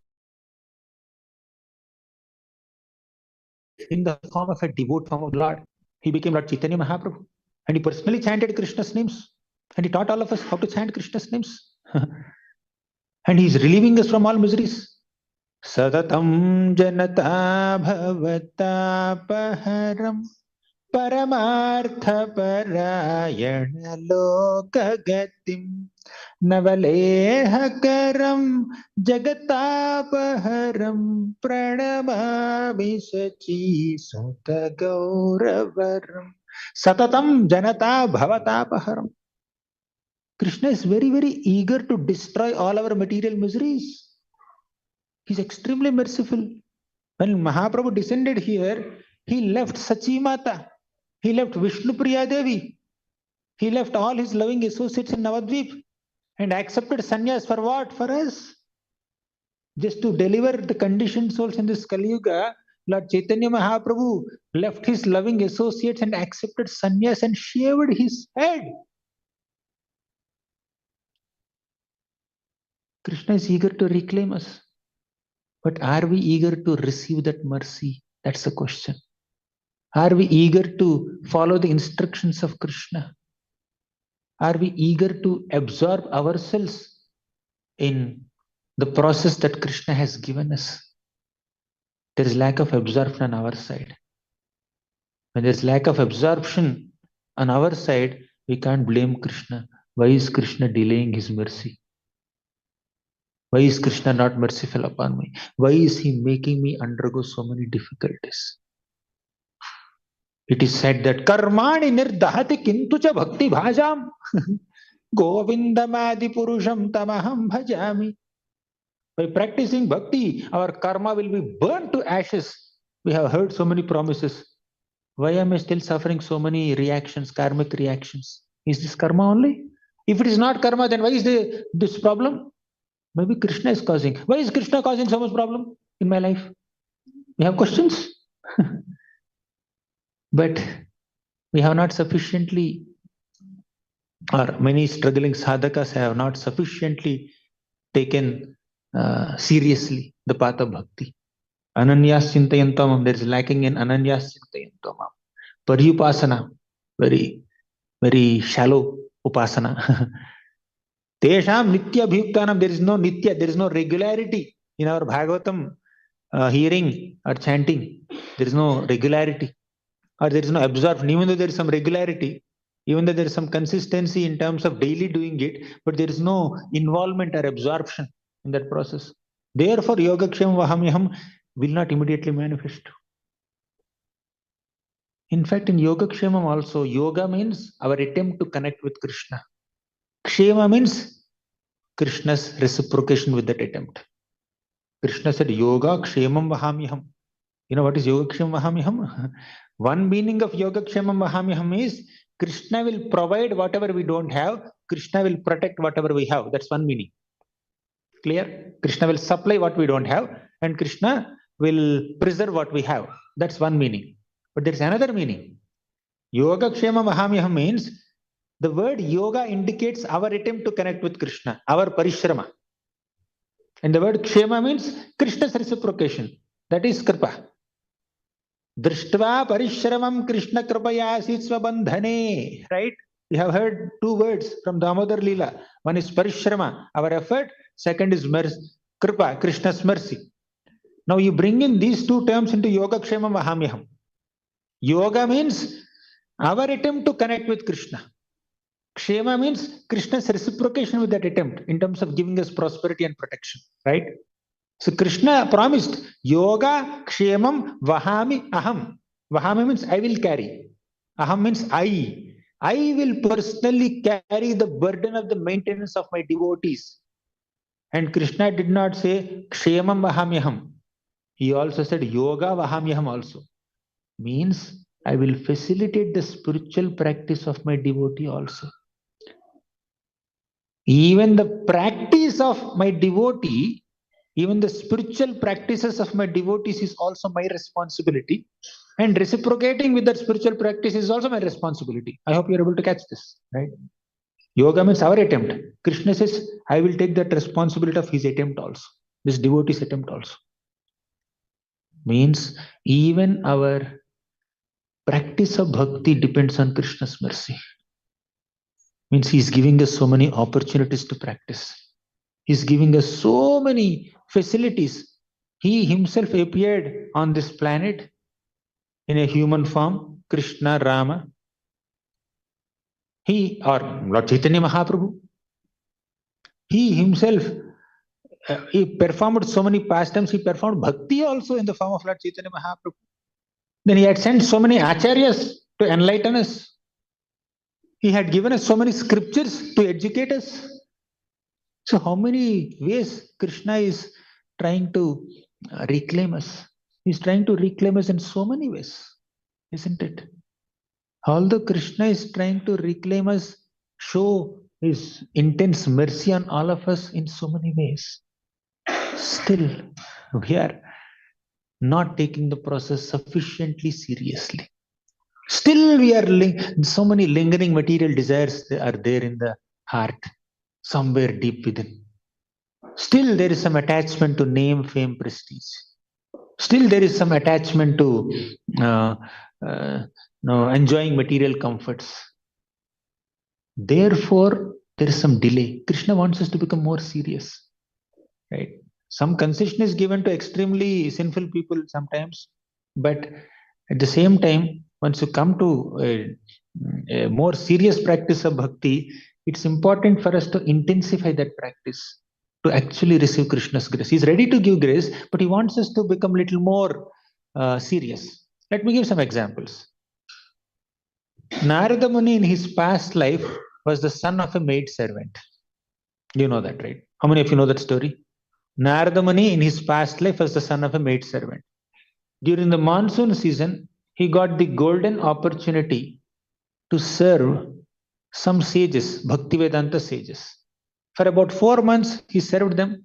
S1: in the form of a devout form of the Lord. He became Lord Chaitanya Mahaprabhu. And he personally chanted Krishna's names. And he taught all of us how to chant Krishna's names. And he's relieving us from all miseries. Satatam janata bhavatapaharam paramartha parayana lokagatim navalehaskaram jagatapaharam pranamami sachi sutta gauravaram. Satatam janata bhavatapaharam. Krishna is very, very eager to destroy all our material miseries. He's extremely merciful. When Mahaprabhu descended here, he left Sachi Mata, he left Vishnu Priya Devi, he left all his loving associates in Navadvip and accepted sannyas for what? For us. Just to deliver the conditioned souls in this Kali Yuga, Lord Chaitanya Mahaprabhu left his loving associates and accepted sannyas and shaved his head. Krishna is eager to reclaim us. But are we eager to receive that mercy? That's the question. Are we eager to follow the instructions of Krishna? Are we eager to absorb ourselves in the process that Krishna has given us? There is lack of absorption on our side. When there is lack of absorption on our side, we can't blame Krishna. Why is Krishna delaying his mercy? Why is Krishna not merciful upon me? Why is he making me undergo so many difficulties? It is said that karmani nirdahati kintu cha bhakti bhajam govindamadi purusham tamaham bhajami. By practicing bhakti, our karma will be burnt to ashes. We have heard so many promises. Why am I still suffering so many reactions, karmic reactions? Is this karma only? If it is not karma, then why is this problem? Maybe Krishna is causing. Why is Krishna causing so much problem in my life? We have questions. But we have not sufficiently, or many struggling sadhakas have not sufficiently taken seriously the path of bhakti. Ananyas chintayantamam, there is lacking in ananyas chintayantamam. Paryupasana, very, very shallow upasana. Tesham nitya abhyuktanam, there is no nitya, there is no regularity in our Bhagavatam hearing or chanting. There is no regularity, or there is no absorption, even though there is some regularity, even though there is some consistency in terms of daily doing it, but there is no involvement or absorption in that process. Therefore, Yogakshema Vahamyaham will not immediately manifest. In fact, in Yogakshemam also, yoga means our attempt to connect with Krishna. Kshema means Krishna's reciprocation with that attempt. Krishna said, Yoga Kshemam Vahamyaham. You know what is Yogakshemam Vahamyaham? One meaning of Yogakshemam Vahamyaham is Krishna will provide whatever we don't have, Krishna will protect whatever we have. That's one meaning. Clear? Krishna will supply what we don't have, and Krishna will preserve what we have. That's one meaning. But there's another meaning. Yogakshema Mahamyaham means the word yoga indicates our attempt to connect with Krishna, our parishrama. And the word kshema means Krishna's reciprocation. That is kripa. Drishtva parishramam Krishna kripaya sitsva bandhane. Right? We have heard two words from Damodar Leela. One is parishrama, our effort. Second is kripa, Krishna's mercy. Now you bring in these two terms into Yogakshema Mahamyaham. Yoga means our attempt to connect with Krishna. Kshema means Krishna's reciprocation with that attempt in terms of giving us prosperity and protection. Right? So Krishna promised Yoga Kshemam Vahami Aham. Vahami means I will carry. Aham means I. I will personally carry the burden of the maintenance of my devotees. And Krishna did not say Kshemam Vahamyaham. He also said Yoga Vahamyaham also. Means I will facilitate the spiritual practice of my devotee also. Even the practice of my devotee, even the spiritual practices of my devotees is also my responsibility. And reciprocating with that spiritual practice is also my responsibility. I hope you're able to catch this, right? Yoga means our attempt. Krishna says, I will take that responsibility of his attempt also, this devotee's attempt also. Means even our practice of bhakti depends on Krishna's mercy. Means he's giving us so many opportunities to practice. He's giving us so many facilities He himself appeared on this planet in a human form, Krishna, Rama. He, or Lord Chaitanya Mahaprabhu, he himself, he performed so many pastimes. He performed bhakti also in the form of Lord Chaitanya Mahaprabhu. Then he had sent so many acharyas to enlighten us. He had given us so many scriptures to educate us. So how many ways Krishna is trying to reclaim us? He's trying to reclaim us in so many ways, isn't it? Although Krishna is trying to reclaim us, show his intense mercy on all of us in so many ways, still we are not taking the process sufficiently seriously. Still we are so many lingering material desires are there in the heart, somewhere deep within. Still there is some attachment to name, fame, prestige. Still there is some attachment to enjoying material comforts. Therefore, there is some delay. Krishna wants us to become more serious, right? Some concession is given to extremely sinful people sometimes, but at the same time, once you come to a more serious practice of bhakti, it's important for us to intensify that practice to actually receive Krishna's grace. He's ready to give grace, but he wants us to become a little more serious. Let me give some examples. Narada Muni in his past life was the son of a maid servant. You know that, right? How many of you know that story? Narada Muni in his past life was the son of a maid servant. During the monsoon season, he got the golden opportunity to serve some sages, Bhaktivedanta sages. For about 4 months, he served them.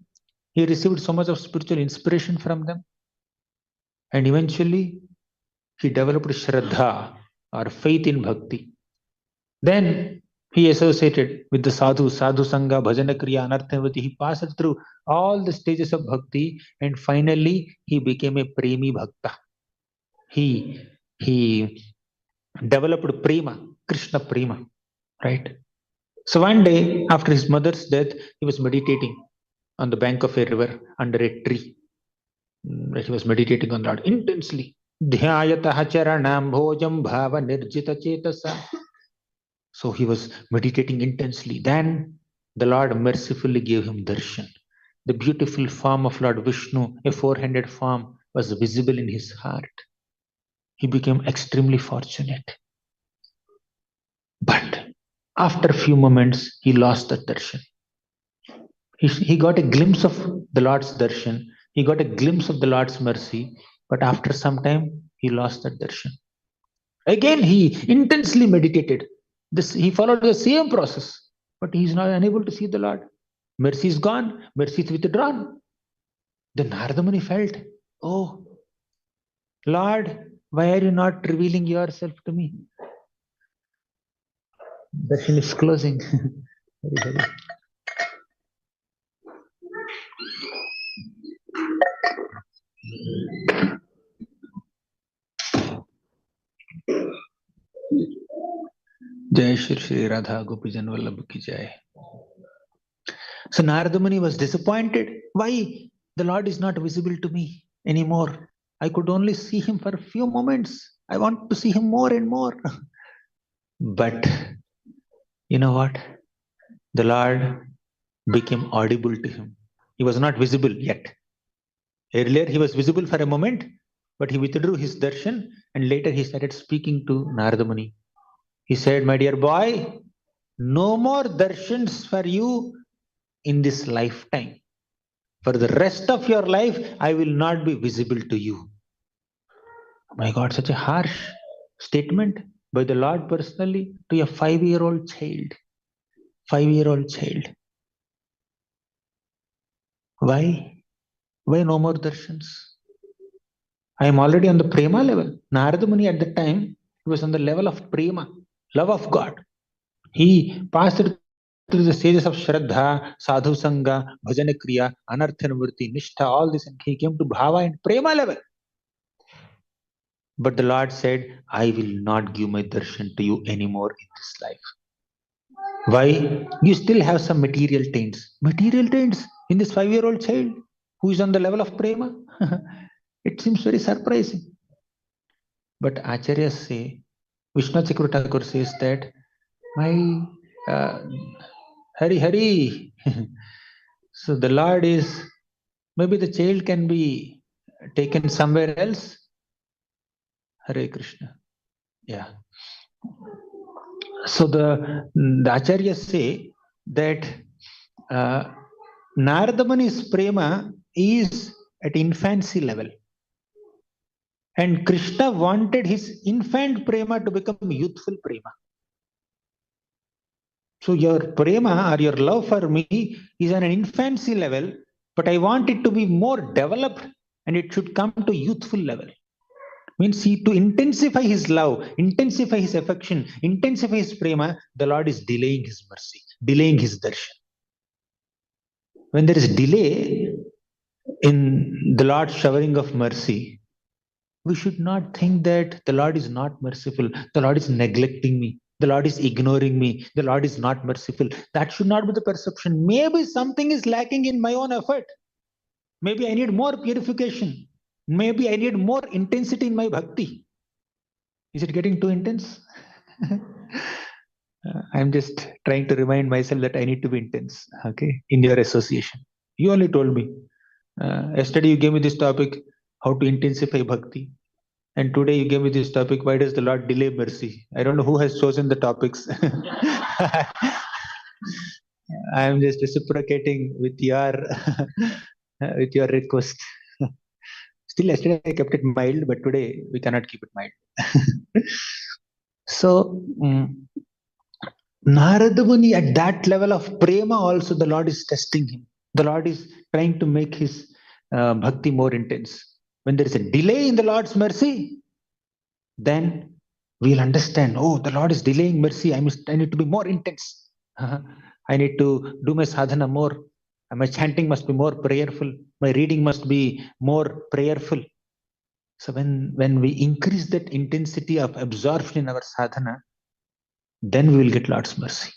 S1: He received so much of spiritual inspiration from them. And eventually, he developed Shraddha or faith in Bhakti. Then he associated with the sadhu, sadhu sangha, bhajana kriya, anarthavati. He passed through all the stages of bhakti and finally he became a premi bhakta. He developed prema, Krishna prema, right? So one day after his mother's death, he was meditating on the bank of a river under a tree. He was meditating on Lord intensely. Dhyayatah charanam bhojam bhava nirjita chetasa. So he was meditating intensely. Then the Lord mercifully gave him darshan. The beautiful form of Lord Vishnu, a four-handed form, was visible in his heart. He became extremely fortunate. But after a few moments, he lost the darshan. He got a glimpse of the Lord's darshan. He got a glimpse of the Lord's mercy. But after some time, he lost that darshan. Again, he intensely meditated. He followed the same process, but he is not unable to see the Lord. Mercy is gone, mercy is withdrawn. Then Narada Muni felt, oh, Lord, why are you not revealing yourself to me? Darshan is closing. Very, very. Jai Shri Shri Radha Gopijan Vallabh ki Jai. So Narada Muni was disappointed. Why? The Lord is not visible to me anymore. I could only see him for a few moments. I want to see him more and more. But you know what? The Lord became audible to him. He was not visible yet. Earlier he was visible for a moment, but he withdrew his darshan and later he started speaking to Narada Muni. He said, my dear boy, no more darshans for you in this lifetime. For the rest of your life, I will not be visible to you. Oh my God, such a harsh statement by the Lord personally to a 5-year-old child. 5-year-old child. Why? Why no more darshans? I am already on the prema level. Narada Muni at that time, he was on the level of prema, love of God. He passed through the stages of Shraddha, Sadhu Sangha, Bhajana Kriya, Anarthanavritti, Nishtha, all this, and he came to Bhava and Prema level. But the Lord said, I will not give my darshan to you anymore in this life. Why? You still have some material taints. Material taints in this 5-year-old child? who is on the level of prema. It seems very surprising. But Acharyas say, Vishnu Chakravarti Thakur says that my Hari. So the Lord is, maybe the child can be taken somewhere else. Hare Krishna. Yeah. So the Acharyas say that Narada Muni's prema is at infancy level. And Krishna wanted his infant prema to become youthful prema. So your prema or your love for me is on an infancy level, but I want it to be more developed and it should come to youthful level. Means to intensify his love, intensify his affection, intensify his prema, the Lord is delaying his mercy, delaying his darshan. When there is delay in the Lord's showering of mercy, we should not think that the Lord is not merciful, the Lord is neglecting me, the Lord is ignoring me, the Lord is not merciful. That should not be the perception. Maybe something is lacking in my own effort. Maybe I need more purification. Maybe I need more intensity in my bhakti. Is it getting too intense? I'm just trying to remind myself that I need to be intense, okay, in your association. You only told me. Yesterday you gave me this topic, how to intensify bhakti. And today you gave me this topic, why does the Lord delay mercy? I don't know who has chosen the topics. I'm just reciprocating with your with your request. Still, yesterday I kept it mild, but today we cannot keep it mild. So, Narada Muni at that level of prema also the Lord is testing him. The Lord is trying to make his bhakti more intense. When there is a delay in the Lord's mercy, then we'll understand, oh, the Lord is delaying mercy. I need to be more intense. I need to do my sadhana more. My chanting must be more prayerful. My reading must be more prayerful. So when we increase that intensity of absorption in our sadhana, then we will get Lord's mercy.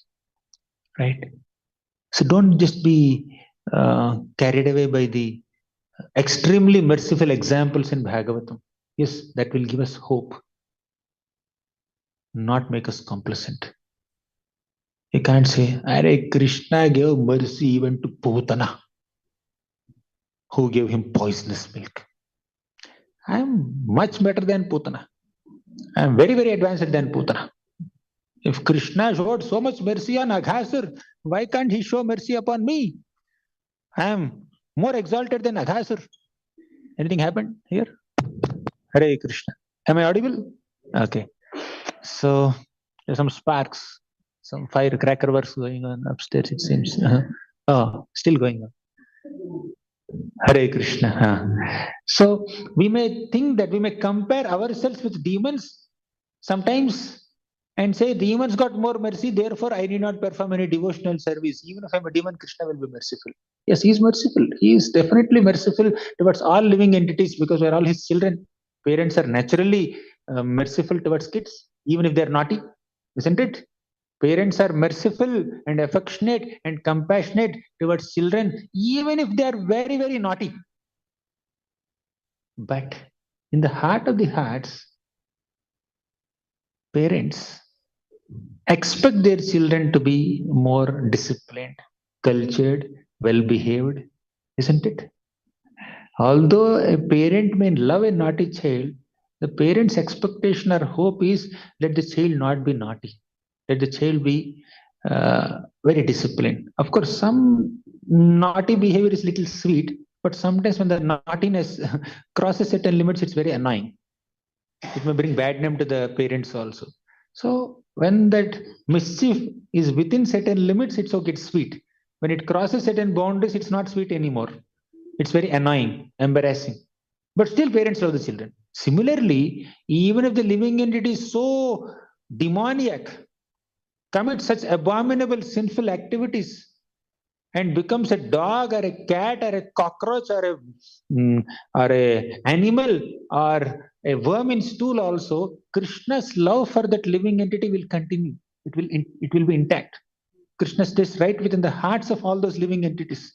S1: Right? So don't just be carried away by the extremely merciful examples in Bhagavatam. Yes, that will give us hope, not make us complacent. You can't say, Hare Krishna gave mercy even to Putana, who gave him poisonous milk. I am much better than Putana. I am very, very advanced than Putana. If Krishna showed so much mercy on Aghasur, why can't he show mercy upon me? I am more exalted than Aghasur. Anything happened here? Hare Krishna. Am I audible? Okay. So there's some sparks, some firecracker works going on upstairs, it seems. Oh, still going on. Hare Krishna. So we may think that we may compare ourselves with demons sometimes and say demons got more mercy, therefore I need not perform any devotional service. Even if I'm a demon, Krishna will be merciful. Yes, he is merciful. He is definitely merciful towards all living entities because we're all his children. Parents are naturally merciful towards kids, even if they're naughty, isn't it? Parents are merciful and affectionate and compassionate towards children, even if they are very, very naughty. But in the heart of the hearts, parents expect their children to be more disciplined, cultured, well behaved, isn't it? Although a parent may love a naughty child, the parent's expectation or hope is let the child not be naughty, let the child be very disciplined. Of course, some naughty behavior is little sweet, but sometimes when the naughtiness crosses certain limits, it's very annoying. It may bring bad name to the parents also. So when that mischief is within certain limits, it's okay, it's sweet. When it crosses certain boundaries, it's not sweet anymore. It's very annoying, embarrassing. But still, parents love the children. Similarly, even if the living entity is so demoniac, commits such abominable sinful activities, and becomes a dog or a cat or a cockroach or a animal or a worm in stool also, Krishna's love for that living entity will continue. It will be intact. Krishna stays right within the hearts of all those living entities.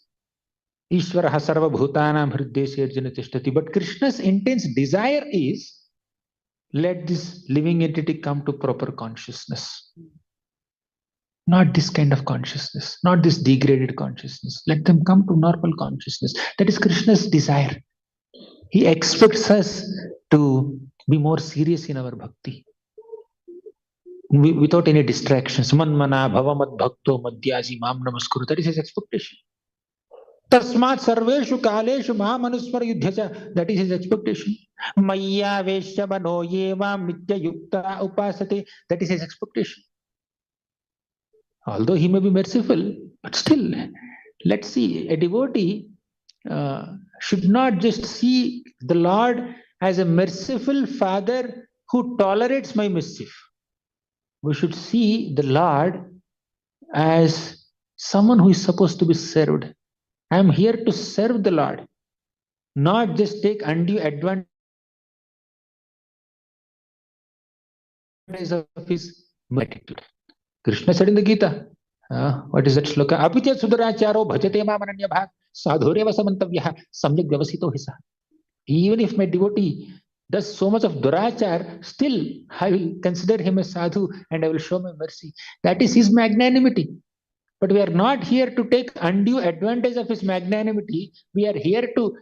S1: Ishvara sarva bhutanam hriddesharjana tishtati. But Krishna's intense desire is, let this living entity come to proper consciousness. Not this kind of consciousness, not this degraded consciousness. Let them come to normal consciousness. That is Krishna's desire. He expects us to be more serious in our bhakti, without any distractions. Manmana bhavamad bhakto madhyaji mam namaskuru. That is his expectation. Tasmat sarveshu kaleshu mahamanusmar yudhyacha. That is his expectation. Maya vesya mano yeva mitya yukta upasate. That is his expectation. Although he may be merciful, but still, let's see, a devotee should not just see the Lord as a merciful father who tolerates my mischief. We should see the Lord as someone who is supposed to be served. I am here to serve the Lord, not just take undue advantage of his attitude. Krishna said in the Gita, what is that shloka? Apitya suduracharo bhajate mamananya bhag sadhureva samantavyaha samyak vyavasito hisa. Even if my devotee does so much of durachar, still I will consider him a sadhu and I will show my mercy. That is his magnanimity. But we are not here to take undue advantage of his magnanimity. We are here to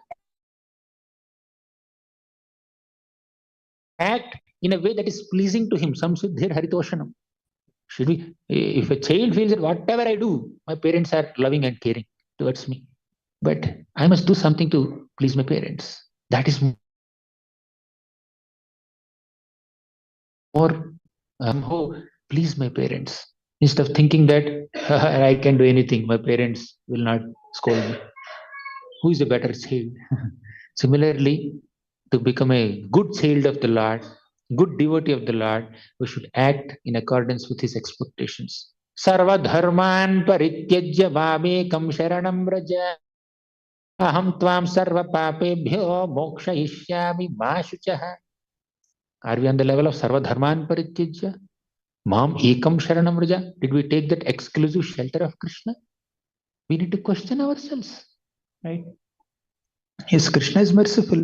S1: act in a way that is pleasing to him. Samsiddhir haritoshanam. Should we, if a child feels that whatever I do, my parents are loving and caring towards me, but I must do something to please my parents. That is more please my parents, instead of thinking that I can do anything, my parents will not scold me. Who is a better child? Similarly, to become a good child of the Lord, good devotee of the Lord, we should act in accordance with his expectations. Sarva dharman parityajya mamekam sharanam vraja aham tvam sarva papebhyo mokshayishyami ma shuchah. Are we on the level of sarva dharman parityajya? Mam ekam sharanam vraja? Did we take that exclusive shelter of Krishna? We need to question ourselves, right? Yes, Krishna is merciful,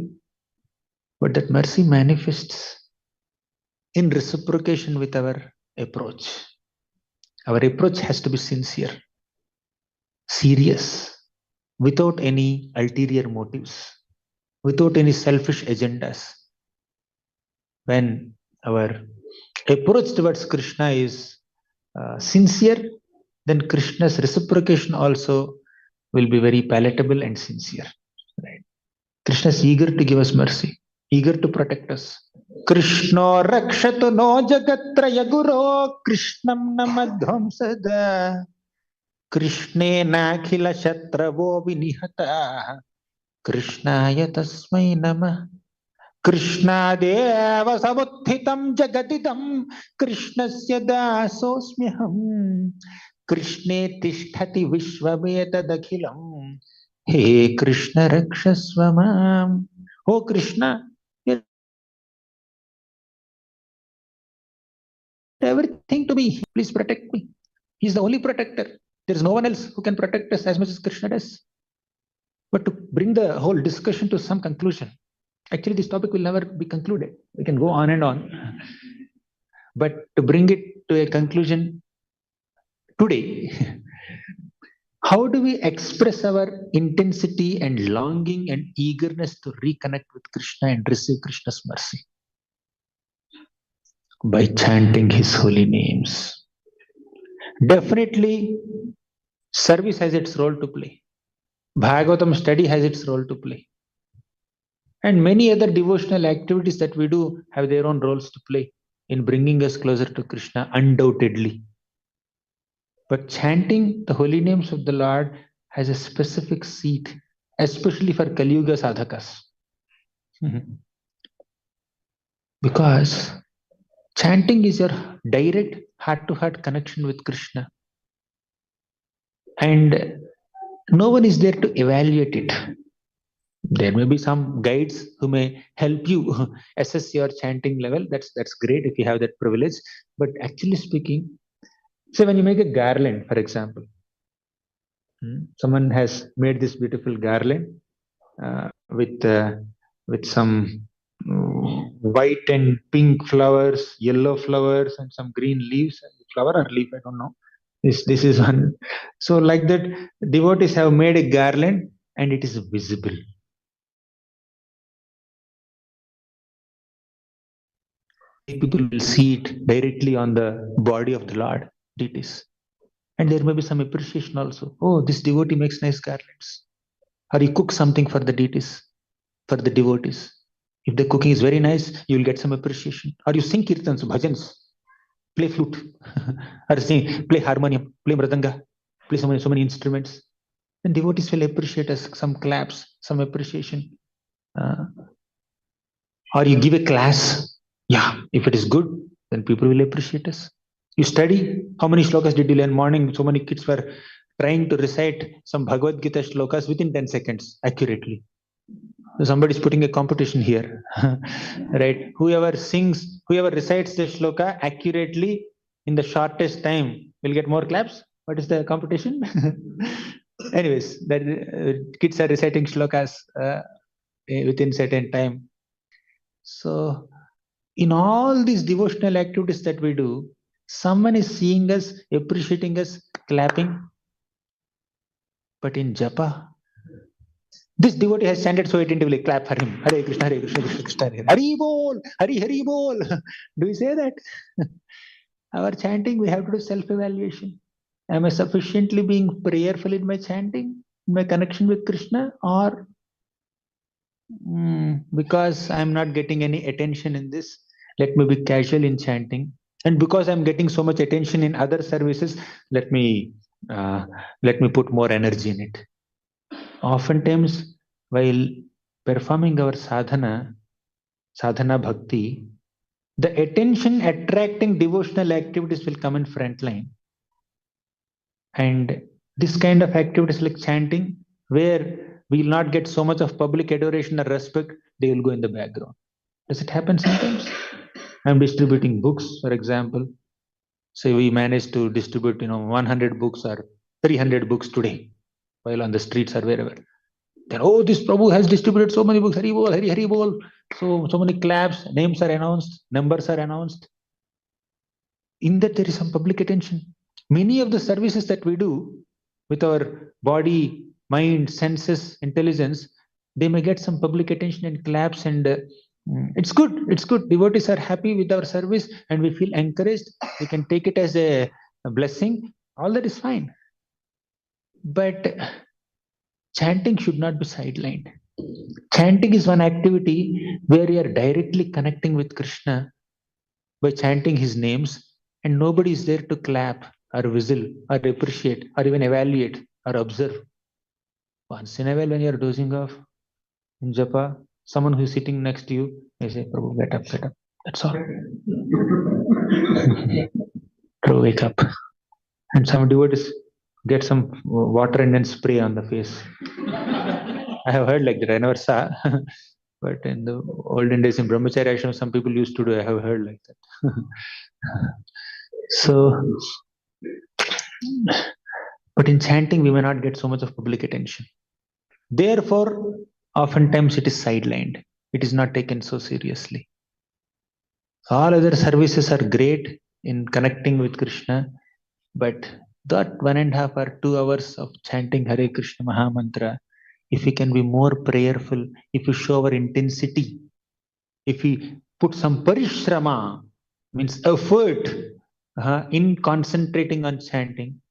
S1: but that mercy manifests in reciprocation with our approach. Our approach has to be sincere, serious, without any ulterior motives, without any selfish agendas. When our approach towards Krishna is sincere, then Krishna's reciprocation also will be very palatable and sincere. Right? Krishna is eager to give us mercy, eager to protect us. Krishna rakshatu no jagatraya guro Krishnam namadhvam sada Krishne nakhila shatravo vinihata Krishnaya tasmai namah. Krishnadeva samuthitam jagatitam Krishnasya dasosmyaham Krishne tishtati vishvametadakhilam He Krishna rakshasva mam. Oh Krishna, everything to me. Please protect me. He is the only protector. There is no one else who can protect us as much as Krishna does. But to bring the whole discussion to some conclusion, actually this topic will never be concluded. We can go on and on. But to bring it to a conclusion today, how do we express our intensity and longing and eagerness to reconnect with Krishna and receive Krishna's mercy? By chanting his holy names. Definitely, service has its role to play. Bhagavatam study has its role to play. And many other devotional activities that we do have their own roles to play in bringing us closer to Krishna, undoubtedly. But chanting the holy names of the Lord has a specific seat, especially for Kali Yuga sadhakas. Because chanting is your direct heart-to-heart connection with Krishna. And no one is there to evaluate it. There may be some guides who may help you assess your chanting level. That's great if you have that privilege. But actually speaking, say when you make a garland, for example, Someone has made this beautiful garland with some white and pink flowers, yellow flowers, and some green leaves. Flower or leaf, I don't know. This is one. So like that, devotees have made a garland, and it is visible. People will see it directly on the body of the Lord. It is. And there may be some appreciation also. Oh, this devotee makes nice garlands. Or you cook something for the deities, for the devotees. If the cooking is very nice, you will get some appreciation. Or you sing kirtans, bhajans, play flute, or sing, play harmonium, play mridanga, play so many instruments. Then devotees will appreciate us, some claps, some appreciation. Uh, or you give a class. Yeah, if it is good, then people will appreciate us. You study. How many shlokas did you learn? Morning, so many kids were trying to recite some Bhagavad Gita shlokas within 10 seconds accurately. So somebody is putting a competition here, right? Whoever recites the shloka accurately in the shortest time will get more claps. What is the competition? Anyways, that kids are reciting shlokas within certain time. So, in all these devotional activities that we do, someone is seeing us, appreciating us, clapping. But in japa, this devotee has chanted so attentively, clap for him. Hare Krishna, Hare Krishna, Krishna Krishna, Hare Hari Bol, Hari Hari Bol. Do we say that? Our chanting, we have to do self-evaluation. Am I sufficiently being prayerful in my chanting, in my connection with Krishna, or because I'm not getting any attention in this, let me be casual in chanting. And because I'm getting so much attention in other services, let me uh, let me put more energy in it. Oftentimes, while performing our sadhana bhakti, the attention attracting devotional activities will come in front line. And this kind of activities like chanting, where we will not get so much of public adoration or respect, they will go in the background. Does it happen sometimes? I'm distributing books, for example. Say we managed to distribute, 100 books or 300 books today, while on the streets or wherever. Then, oh, this Prabhu has distributed so many books. Hari bol, Hari Hari bol. So many claps. Names are announced. Numbers are announced. In that there is some public attention. Many of the services that we do with our body, mind, senses, intelligence, they may get some public attention and claps, and it's good. It's good. Devotees are happy with our service and we feel encouraged. We can take it as a blessing. All that is fine. But chanting should not be sidelined. Chanting is one activity where you are directly connecting with Krishna by chanting his names, and nobody is there to clap or whistle or appreciate or even evaluate or observe. Once in a while, when you are dozing off in japa, someone who is sitting next to you may say, Prabhu, get up, get up. That's all. Prabhu, wake up. And some devotees get some water and then spray on the face. I have heard like that. I never saw. But in the olden days in Brahmacharya Ashram, some people used to do. I have heard like that. So, but in chanting, we may not get so much of public attention. Therefore, oftentimes it is sidelined. It is not taken so seriously. All other services are great in connecting with Krishna, but that 1.5 or 2 hours of chanting Hare Krishna Maha Mantra, if we can be more prayerful, if we show our intensity, if we put some parishrama, means effort, in concentrating on chanting,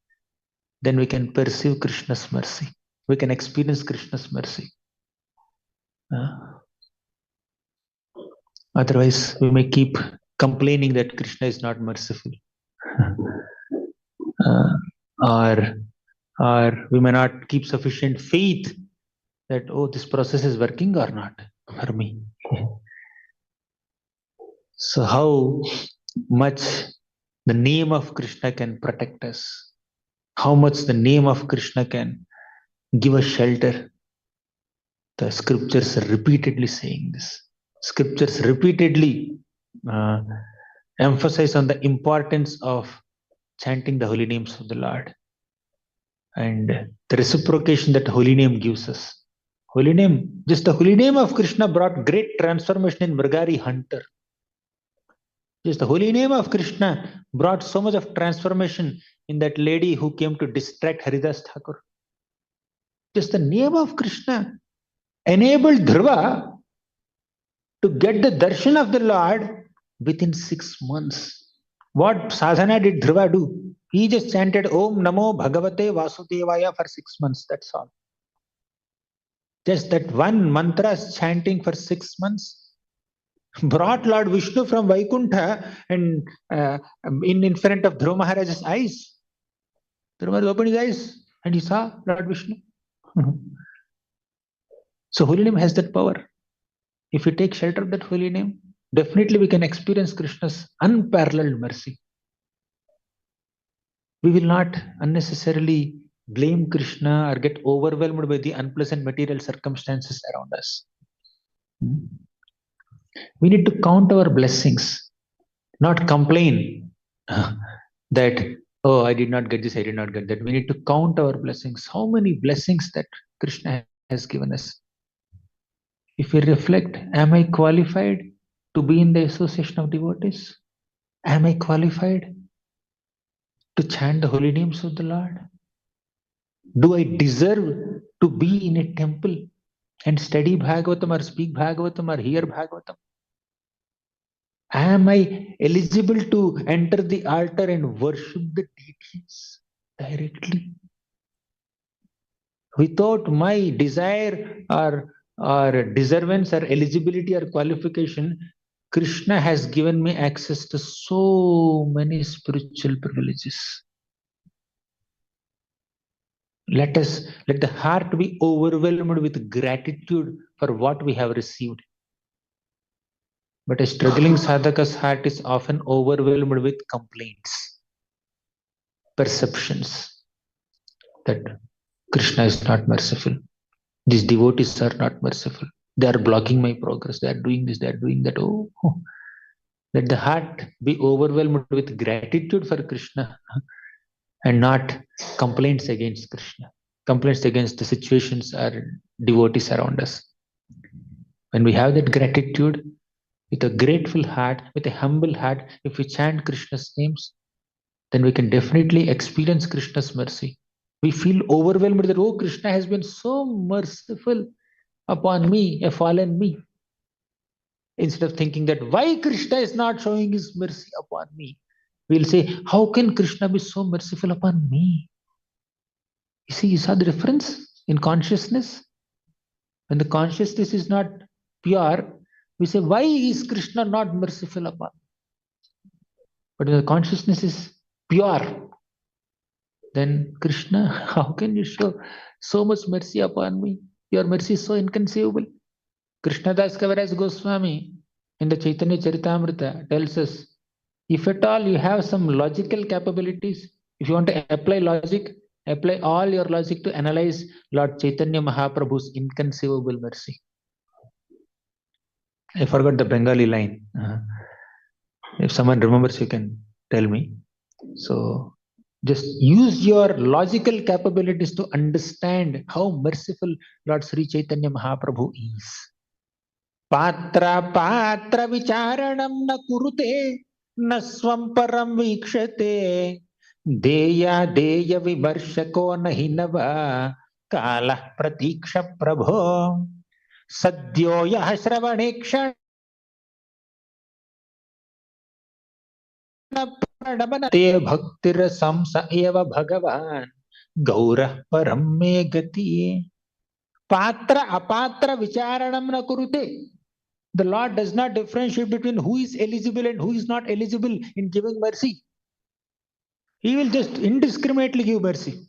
S1: then we can perceive Krishna's mercy. We can experience Krishna's mercy. Otherwise, we may keep complaining that Krishna is not merciful. Or we may not keep sufficient faith that, oh, this process is working or not for me. So, how much the name of Krishna can protect us? How much the name of Krishna can give us shelter? The scriptures are repeatedly saying this. Scriptures repeatedly emphasize on the importance of chanting the holy names of the Lord. and the reciprocation that holy name gives us. Holy name, just the holy name of Krishna brought great transformation in Mrgari Hunter. Just the holy name of Krishna brought so much of transformation in that lady who came to distract Haridas Thakur. Just the name of Krishna enabled Dhruva to get the darshan of the Lord within 6 months. What sadhana did Dhruva do? He just chanted Om Namo Bhagavate Vasudevaya for 6 months. That's all. Just that one mantra chanting for 6 months brought Lord Vishnu from Vaikuntha and in front of Dhruva Maharaj's eyes. Dhruva opened his eyes and he saw Lord Vishnu. So holy name has that power. If we take shelter of that holy name, definitely we can experience Krishna's unparalleled mercy. We will not unnecessarily blame Krishna or get overwhelmed by the unpleasant material circumstances around us. We need to count our blessings, not complain that, oh, I did not get this, I did not get that. We need to count our blessings. How many blessings that Krishna has given us? If we reflect, am I qualified to be in the association of devotees? Am I qualified to chant the holy names of the Lord? Do I deserve to be in a temple and study Bhagavatam or speak Bhagavatam or hear Bhagavatam? Am I eligible to enter the altar and worship the deities directly? Without my desire or deservance or eligibility or qualification, Krishna has given me access to so many spiritual privileges. Let the heart be overwhelmed with gratitude for what we have received. But a struggling sadhaka's heart is often overwhelmed with complaints, perceptions that Krishna is not merciful. These devotees are not merciful. They are blocking my progress. They are doing this, they are doing that. Oh. Let the heart be overwhelmed with gratitude for Krishna and not complaints against Krishna, complaints against the situations or devotees around us. When we have that gratitude, with a grateful heart, with a humble heart, if we chant Krishna's names, then we can definitely experience Krishna's mercy. We feel overwhelmed that, oh, Krishna has been so merciful upon me, a fallen me. Instead of thinking that why Krishna is not showing his mercy upon me, we'll say, how can Krishna be so merciful upon me? You saw the difference in consciousness? When the consciousness is not pure, we say, why is Krishna not merciful upon me? But when the consciousness is pure, then Krishna, how can you show so much mercy upon me? Your mercy is so inconceivable. Krishnadas Kaviraj Goswami in the Chaitanya Charitamrita tells us, if at all you have some logical capabilities, if you want to apply logic, apply all your logic to analyze Lord Chaitanya Mahaprabhu's inconceivable mercy. I forgot the Bengali line. If someone remembers, you can tell me. So just use your logical capabilities to understand how merciful Lord Sri Chaitanya Mahaprabhu is. Patra patra vicharanam na kurute na swamparam vikshate deya deya vimarshako nahinava kala pratiksha prabho sadyo yah shravane te bhaktir samsa eva bhagavan gaurah param me gati. Patra apatra vicharanam na kurute. The Lord does not differentiate between who is eligible and who is not eligible in giving mercy. He will just indiscriminately give mercy.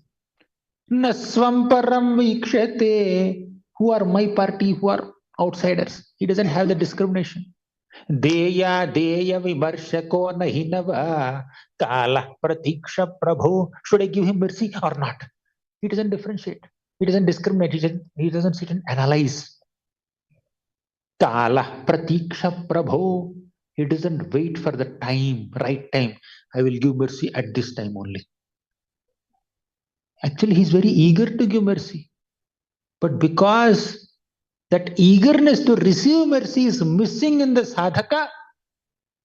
S1: Naswamparam vikshate. Who are my party, who are outsiders. He doesn't have the discrimination. Deya deya vimarshako nahinava kala pratiksha prabhu. Should I give him mercy or not? He doesn't differentiate. He doesn't discriminate. He doesn't sit and analyze. Kala pratiksha prabhu. He doesn't wait for the time, right time. I will give mercy at this time only. Actually, he's very eager to give mercy. But because that eagerness to receive mercy is missing in the sadhaka,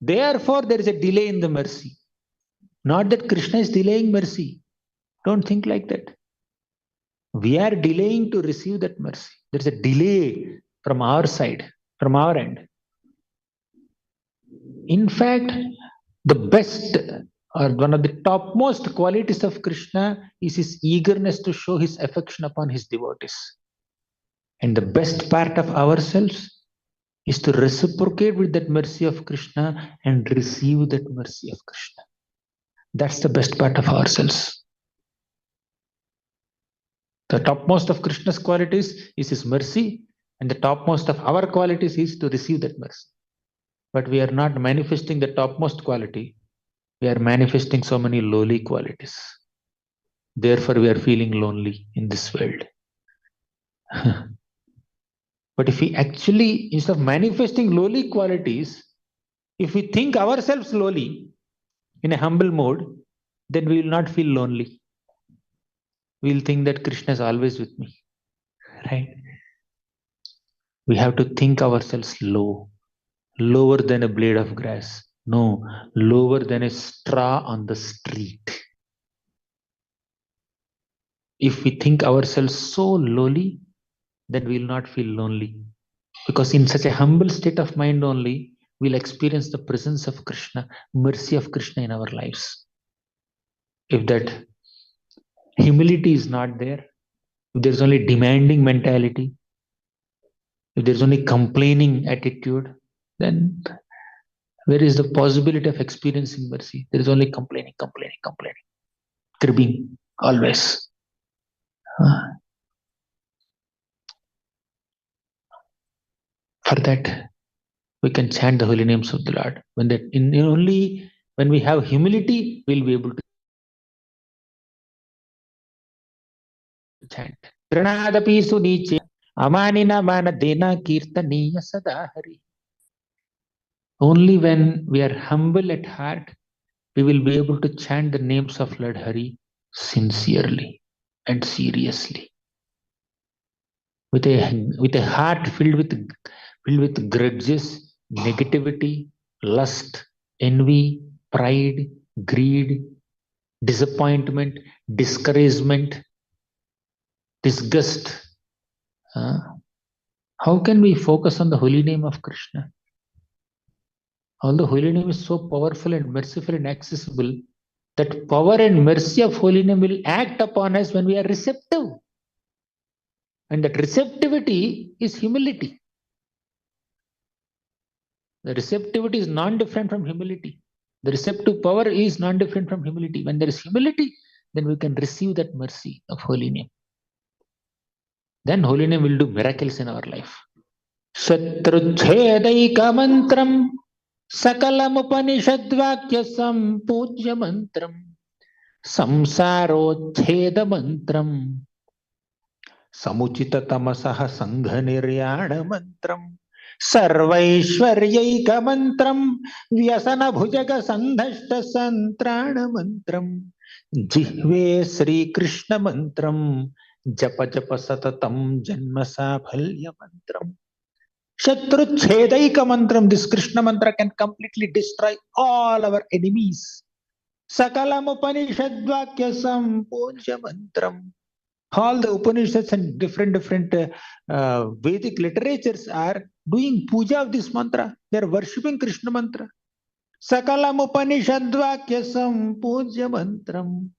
S1: therefore there is a delay in the mercy. Not that Krishna is delaying mercy. Don't think like that. We are delaying to receive that mercy. There's a delay from our side, from our end. In fact, the best or one of the topmost qualities of Krishna is his eagerness to show his affection upon his devotees. And the best part of ourselves is to reciprocate with that mercy of Krishna and receive that mercy of Krishna. That's the best part of ourselves. The topmost of Krishna's qualities is his mercy, and the topmost of our qualities is to receive that mercy. But we are not manifesting the topmost quality. We are manifesting so many lowly qualities. Therefore, we are feeling lonely in this world. But if we actually, instead of manifesting lowly qualities, if we think ourselves lowly in a humble mode, then we will not feel lonely. We will think that Krishna is always with me. Right? We have to think ourselves low, lower than a blade of grass. No, lower than a straw on the street. If we think ourselves so lowly, then we will not feel lonely. Because in such a humble state of mind only, we'll experience the presence of Krishna, mercy of Krishna in our lives. If that humility is not there, if there's only demanding mentality, if there's only complaining attitude, then where is the possibility of experiencing mercy? There is only complaining, cribbing, always. For that, we can chant the holy names of the Lord. Only when we have humility, we'll be able to chant. Pranadapi suniche amanina manadena kirtaniya sadahari. Only when we are humble at heart, we will be able to chant the names of Lord Hari sincerely and seriously. With a heart filled with grudges, negativity, lust, envy, pride, greed, disappointment, discouragement, disgust. How can we focus on the holy name of Krishna? Although holy name is so powerful and merciful and accessible, that power and mercy of holy name will act upon us when we are receptive. And that receptivity is humility. The receptivity is non-different from humility. The receptive power is non-different from humility. When there is humility, then we can receive that mercy of holy name. Then holy name will do miracles in our life. Shatruchhedaika mantram sakalam upanishadvakya sampujya mantram samsarochheda mantram samuchita tamasaha sangha niryana mantram सर्वैश्वर्यैक मंत्रम व्यसन भुजग संधष्ट संत्राण मंत्रम जिह्वे श्री कृष्ण मंत्रम जप जप सततम जन्म साफल्य मंत्रम शत्रुच्छेदैक मंत्रम. This Krishna mantra can completely destroy all our enemies. Sakalam Upanishad Vakya Sampunja mantram. All the Upanishads and different Vedic literatures are doing puja of this mantra. They are worshipping Krishna mantra. Sakalam Upanishad Vakya Sampunja mantram.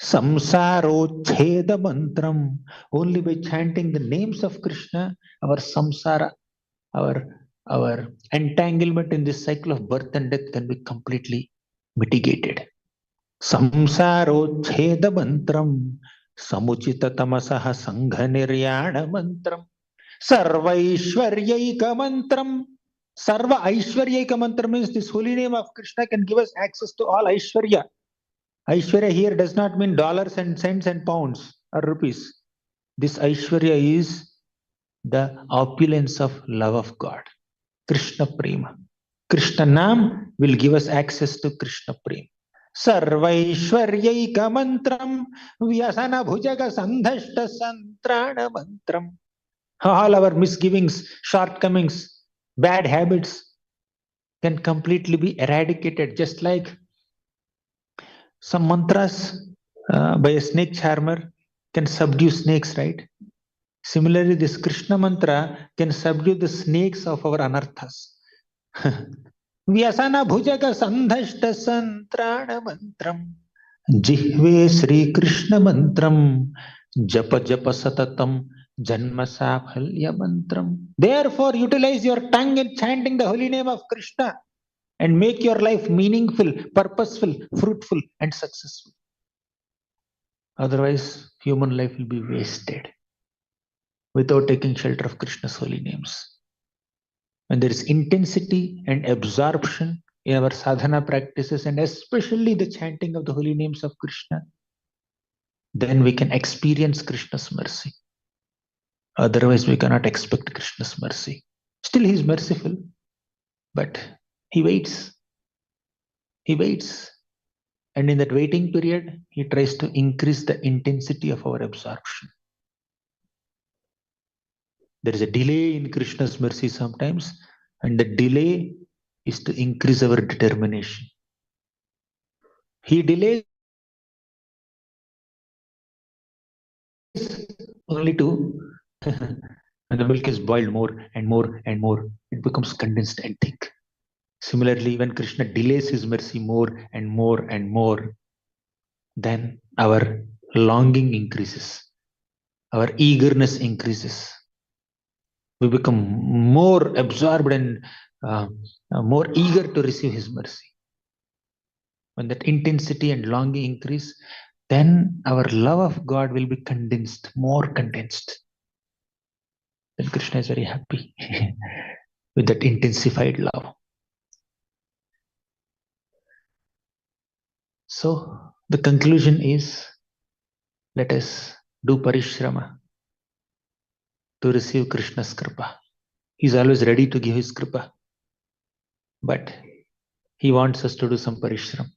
S1: Samsarochheda mantram. Only by chanting the names of Krishna, our samsara, our entanglement in this cycle of birth and death can be completely mitigated. Samsarochheda mantram. Samuchita tamasaha sangha niryana mantram. Sarva Aishwaryaika mantram. Sarva Aishwaryaika mantram means this holy name of Krishna can give us access to all Aishwarya. Aishwarya here does not mean dollars and cents and pounds or rupees. This Aishwarya is the opulence of love of God. Krishna Prema. Krishna Nam will give us access to Krishna Prema. Sarvaishwaryaikamantram Vyasana Bhujaga Sandhashta Santrana Mantram. All our misgivings, shortcomings, bad habits can completely be eradicated, just like some mantras by a snake charmer can subdue snakes, right? Similarly, this Krishna mantra can subdue the snakes of our anarthas. Vyasana bhujaka sandhashta santrana mantram. Jihve Sri Krishna mantram. Japa japa satatam. Janma safalya mantram. Therefore, utilize your tongue in chanting the holy name of Krishna and make your life meaningful, purposeful, fruitful, and successful. Otherwise, human life will be wasted without taking shelter of Krishna's holy names. When there is intensity and absorption in our sadhana practices, and especially the chanting of the holy names of Krishna, then we can experience Krishna's mercy. Otherwise, we cannot expect Krishna's mercy. Still, He is merciful, but He waits. He waits. And in that waiting period, He tries to increase the intensity of our absorption. There is a delay in Krishna's mercy sometimes, and the delay is to increase our determination. He delays only to, when the milk is boiled more and more and more, it becomes condensed and thick. Similarly, when Krishna delays his mercy more and more and more, then our longing increases, our eagerness increases. We become more absorbed and more eager to receive his mercy. When that intensity and longing increase, then our love of God will be condensed, more condensed. Then Krishna is very happy with that intensified love. So the conclusion is, let us do parishrama to receive Krishna's kripa. He is always ready to give his kripa, but he wants us to do some parishram.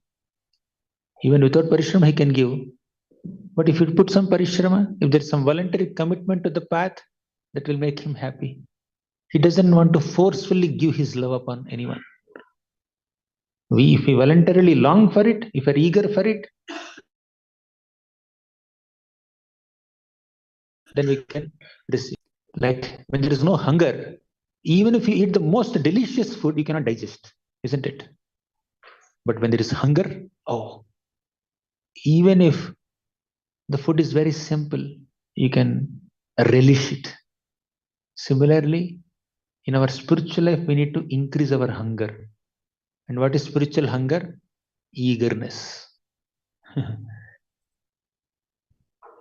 S1: Even without parishrama, he can give. But if you put some parishrama, if there is some voluntary commitment to the path, that will make him happy. He doesn't want to forcefully give his love upon anyone. If we voluntarily long for it, if we are eager for it, then we can receive. Like when there is no hunger, even if you eat the most delicious food, you cannot digest, isn't it? But when there is hunger, oh, even if the food is very simple, you can relish it. Similarly, in our spiritual life, we need to increase our hunger. And what is spiritual hunger? Eagerness.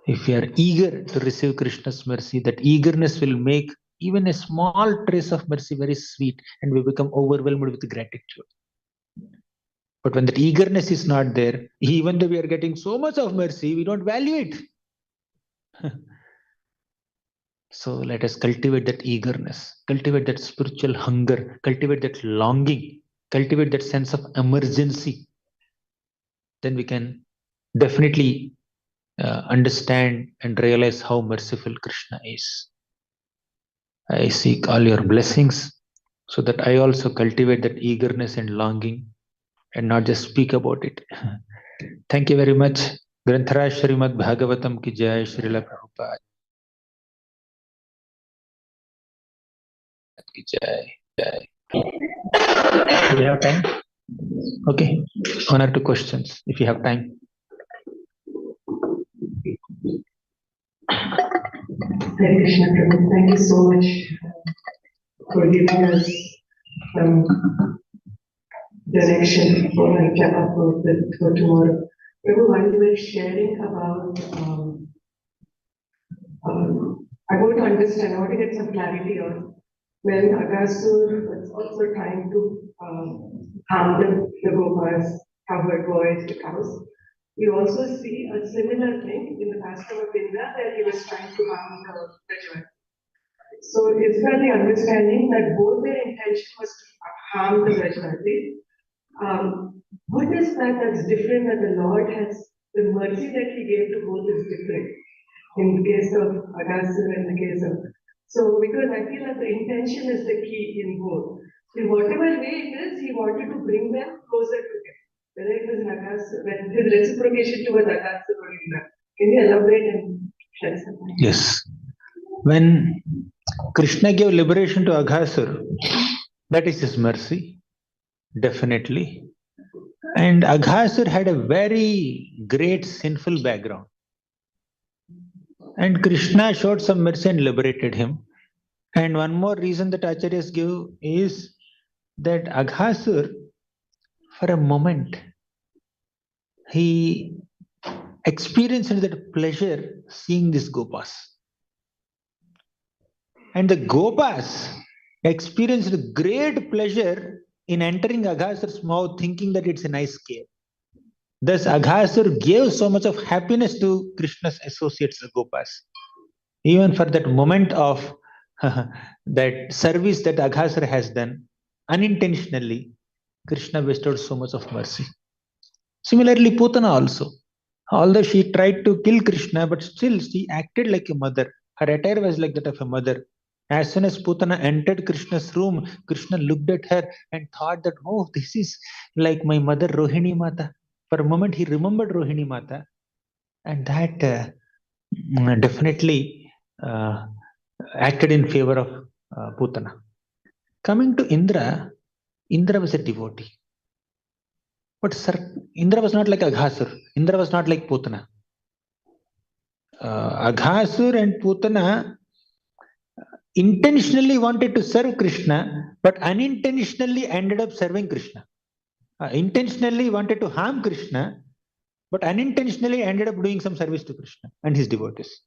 S1: If we are eager to receive Krishna's mercy, that eagerness will make even a small trace of mercy very sweet, and we become overwhelmed with gratitude. But when that eagerness is not there, even though we are getting so much of mercy, we don't value it. So let us cultivate that eagerness, cultivate that spiritual hunger, cultivate that longing, cultivate that sense of emergency. Then we can definitely understand and realize how merciful Krishna is. I seek all your blessings so that I also cultivate that eagerness and longing and not just speak about it. Thank you very much. Granthara Srimad Bhagavatam ki jai, Srila Prabhupada ki jai. Jai. Do we have time? Okay. One or two questions if you have time.
S2: Hare Krishna, Prabhu. Thank you so much for giving us some direction for my japa for tomorrow. Prabhu, while you were sharing about, I want to understand, I want to get some clarity on when Agasur was also trying to harm the Gopas, covered boys, the cows. We also see a similar thing in the Pastor of India where he was trying to harm the Jewel. So is that the understanding that both their intention was to harm the Brajmati, What is that that's different that the Lord has, the mercy that He gave to both is different in the case of Agasur and the case of. So, because I feel that the intention is the key in both. In whatever way it is, He wanted to bring them closer to Him. Whether it was Agasur, when His reciprocation towards Agasur or Indra. Can you elaborate and shed some light?
S1: Yes. When Krishna gave liberation to Aghasur, that is his mercy, definitely. And Aghasur had a very great sinful background. And Krishna showed some mercy and liberated him. And one more reason that Acharyas give is that Aghasur, for a moment, he experienced that pleasure seeing these Gopas. And the Gopas experienced great pleasure in entering Aghasur's mouth, thinking that it's a nice cave. Thus, Aghasur gave so much of happiness to Krishna's associates, the Gopas. Even for that moment of that service that Aghasur has done, unintentionally, Krishna bestowed so much of mercy. Similarly, Putana also. Although she tried to kill Krishna, but still she acted like a mother. Her attire was like that of a mother. As soon as Putana entered Krishna's room, Krishna looked at her and thought that, oh, this is like my mother Rohini Mata. For a moment, he remembered Rohini Mata, and that definitely acted in favor of Putana. Coming to Indra, Indra was a devotee. But Indra was not like Aghasur. Indra was not like Putana. Aghasur and Putana intentionally wanted to serve Krishna, but unintentionally ended up serving Krishna. Intentionally wanted to harm Krishna, but unintentionally ended up doing some service to Krishna and his devotees.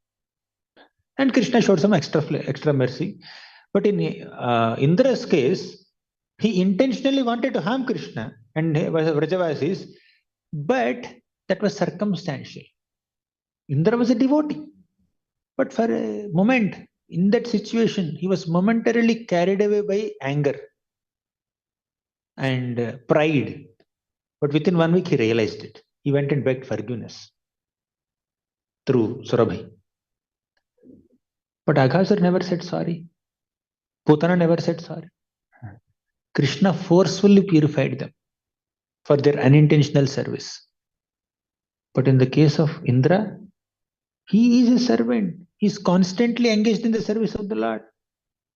S1: And Krishna showed some extra mercy. But in Indra's case, he intentionally wanted to harm Krishna and Vrajavasis, but that was circumstantial. Indra was a devotee. But for a moment, in that situation, he was momentarily carried away by anger and pride. But within 1 week, he realized it. He went and begged forgiveness through Surabhi. But Aghasur never said sorry. Putana never said sorry. Krishna forcefully purified them for their unintentional service. But in the case of Indra, he is a servant. He is constantly engaged in the service of the Lord.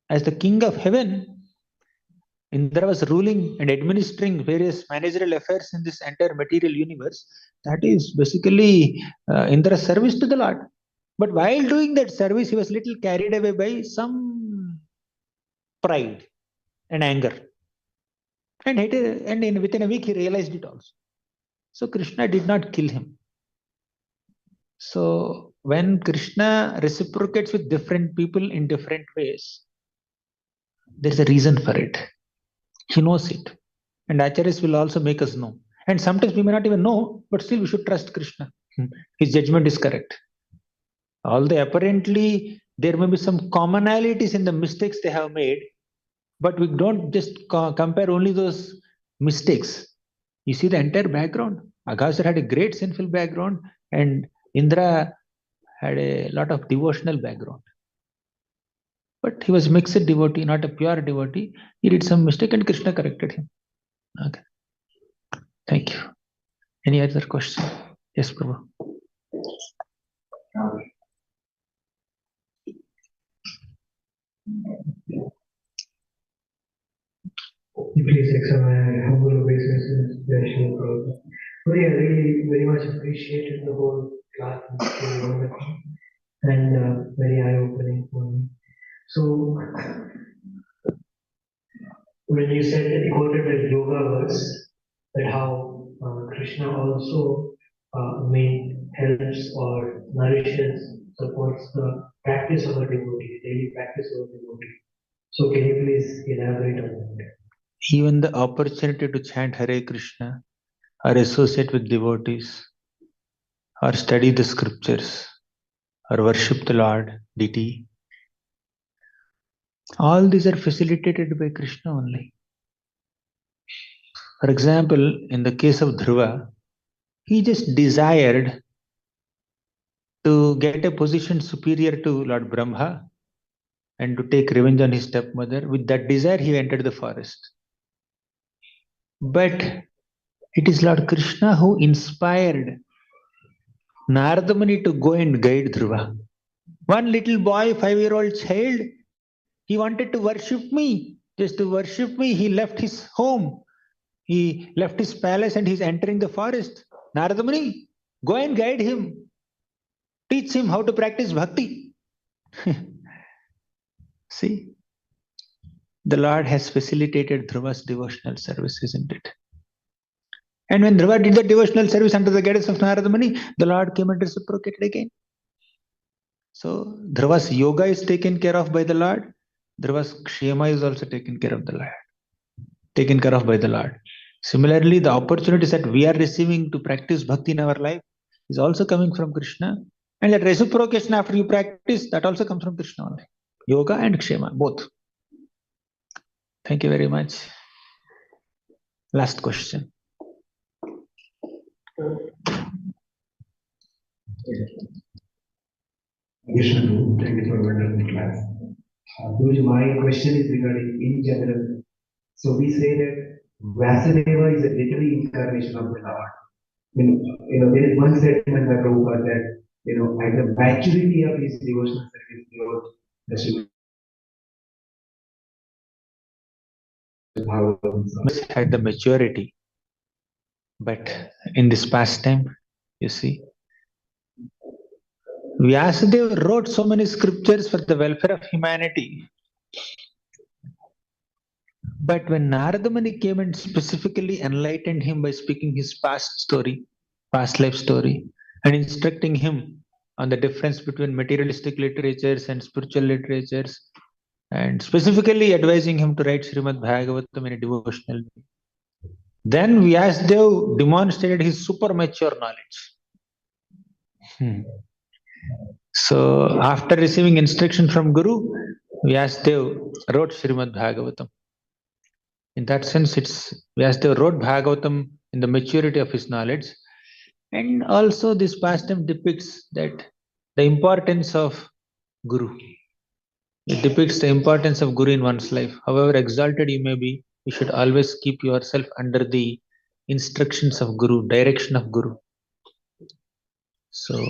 S1: As the king of heaven, Indra was ruling and administering various managerial affairs in this entire material universe. That is basically Indra's service to the Lord. But while doing that service, he was little carried away by some pride and anger. And within a week, he realized it also. So Krishna did not kill him. So when Krishna reciprocates with different people in different ways, there's a reason for it. He knows it. And Acharyas will also make us know. And sometimes we may not even know, but still we should trust Krishna. His judgment is correct. Although apparently there may be some commonalities in the mistakes they have made, but we don't just compare only those mistakes. You see the entire background. Aghasur had a great sinful background, and Indra had a lot of devotional background. But he was mixed devotee, not a pure devotee. He did some mistake and Krishna corrected him. Okay. Thank you. Any other question? Yes, Prabhu.
S3: Please accept my humble obeisance and spiritual growth. Today, I really very much appreciated the whole class and very eye-opening for me. So, when you said that you quoted the yoga verse, that how Krishna also helps or nourishes, supports the practice of a devotee, daily practice of a devotee. So, can you please elaborate on that?
S1: Even the opportunity to chant Hare Krishna or associate with devotees or study the scriptures or worship the Lord, deity, all these are facilitated by Krishna only. For example, in the case of Dhruva, he just desired to get a position superior to Lord Brahma and to take revenge on his stepmother. With that desire, he entered the forest. But it is Lord Krishna who inspired Narada Muni to go and guide Dhruva. One little boy, 5-year-old child, he wanted to worship me. Just to worship me, he left his home. He left his palace and he's entering the forest. Narada Muni, go and guide him. Teach him how to practice bhakti. See, the Lord has facilitated Dhruva's devotional service, isn't it? And when Dhruva did the devotional service under the guidance of Narada Muni, the Lord came and reciprocated again. So Dhruva's yoga is taken care of by the Lord. Dhruva's kshema is also taken care of by the Lord. Similarly, the opportunities that we are receiving to practice bhakti in our life is also coming from Krishna. And that reciprocation after you practice, that also comes from Krishna only. Yoga and kshema, both. Thank you very much. Last question.
S4: Krishna, thank you for a wonderful class. Guruji, my question is regarding in general. So we say that Vasudeva is a literary incarnation of the Lord. There is one statement by Prabhupada that, at the maturity of his devotional service, he wrote the Srimad Bhagavatam.
S1: Had the maturity, but in this pastime, you see, Vyasadeva wrote so many scriptures for the welfare of humanity. But when Narada Muni came and specifically enlightened him by speaking his past life story, and instructing him on the difference between materialistic literatures and spiritual literatures, and specifically advising him to write Srimad Bhagavatam in a devotional way, then Vyasadeva demonstrated his super mature knowledge. So after receiving instruction from Guru, Vyasadeva wrote Srimad Bhagavatam. In that sense, Vyasadeva wrote Bhagavatam in the maturity of his knowledge. And also this pastime depicts that the importance of Guru. It depicts the importance of Guru in one's life. However exalted you may be, you should always keep yourself under the instructions of Guru, direction of Guru. So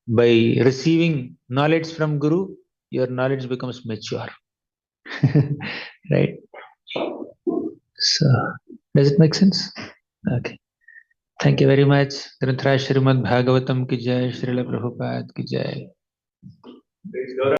S1: by receiving knowledge from Guru, your knowledge becomes mature. Right? So, does it make sense? Okay. Thank you very much. Granthra Srimad Bhagavatam ki jai, Srila Prabhupada ki jai.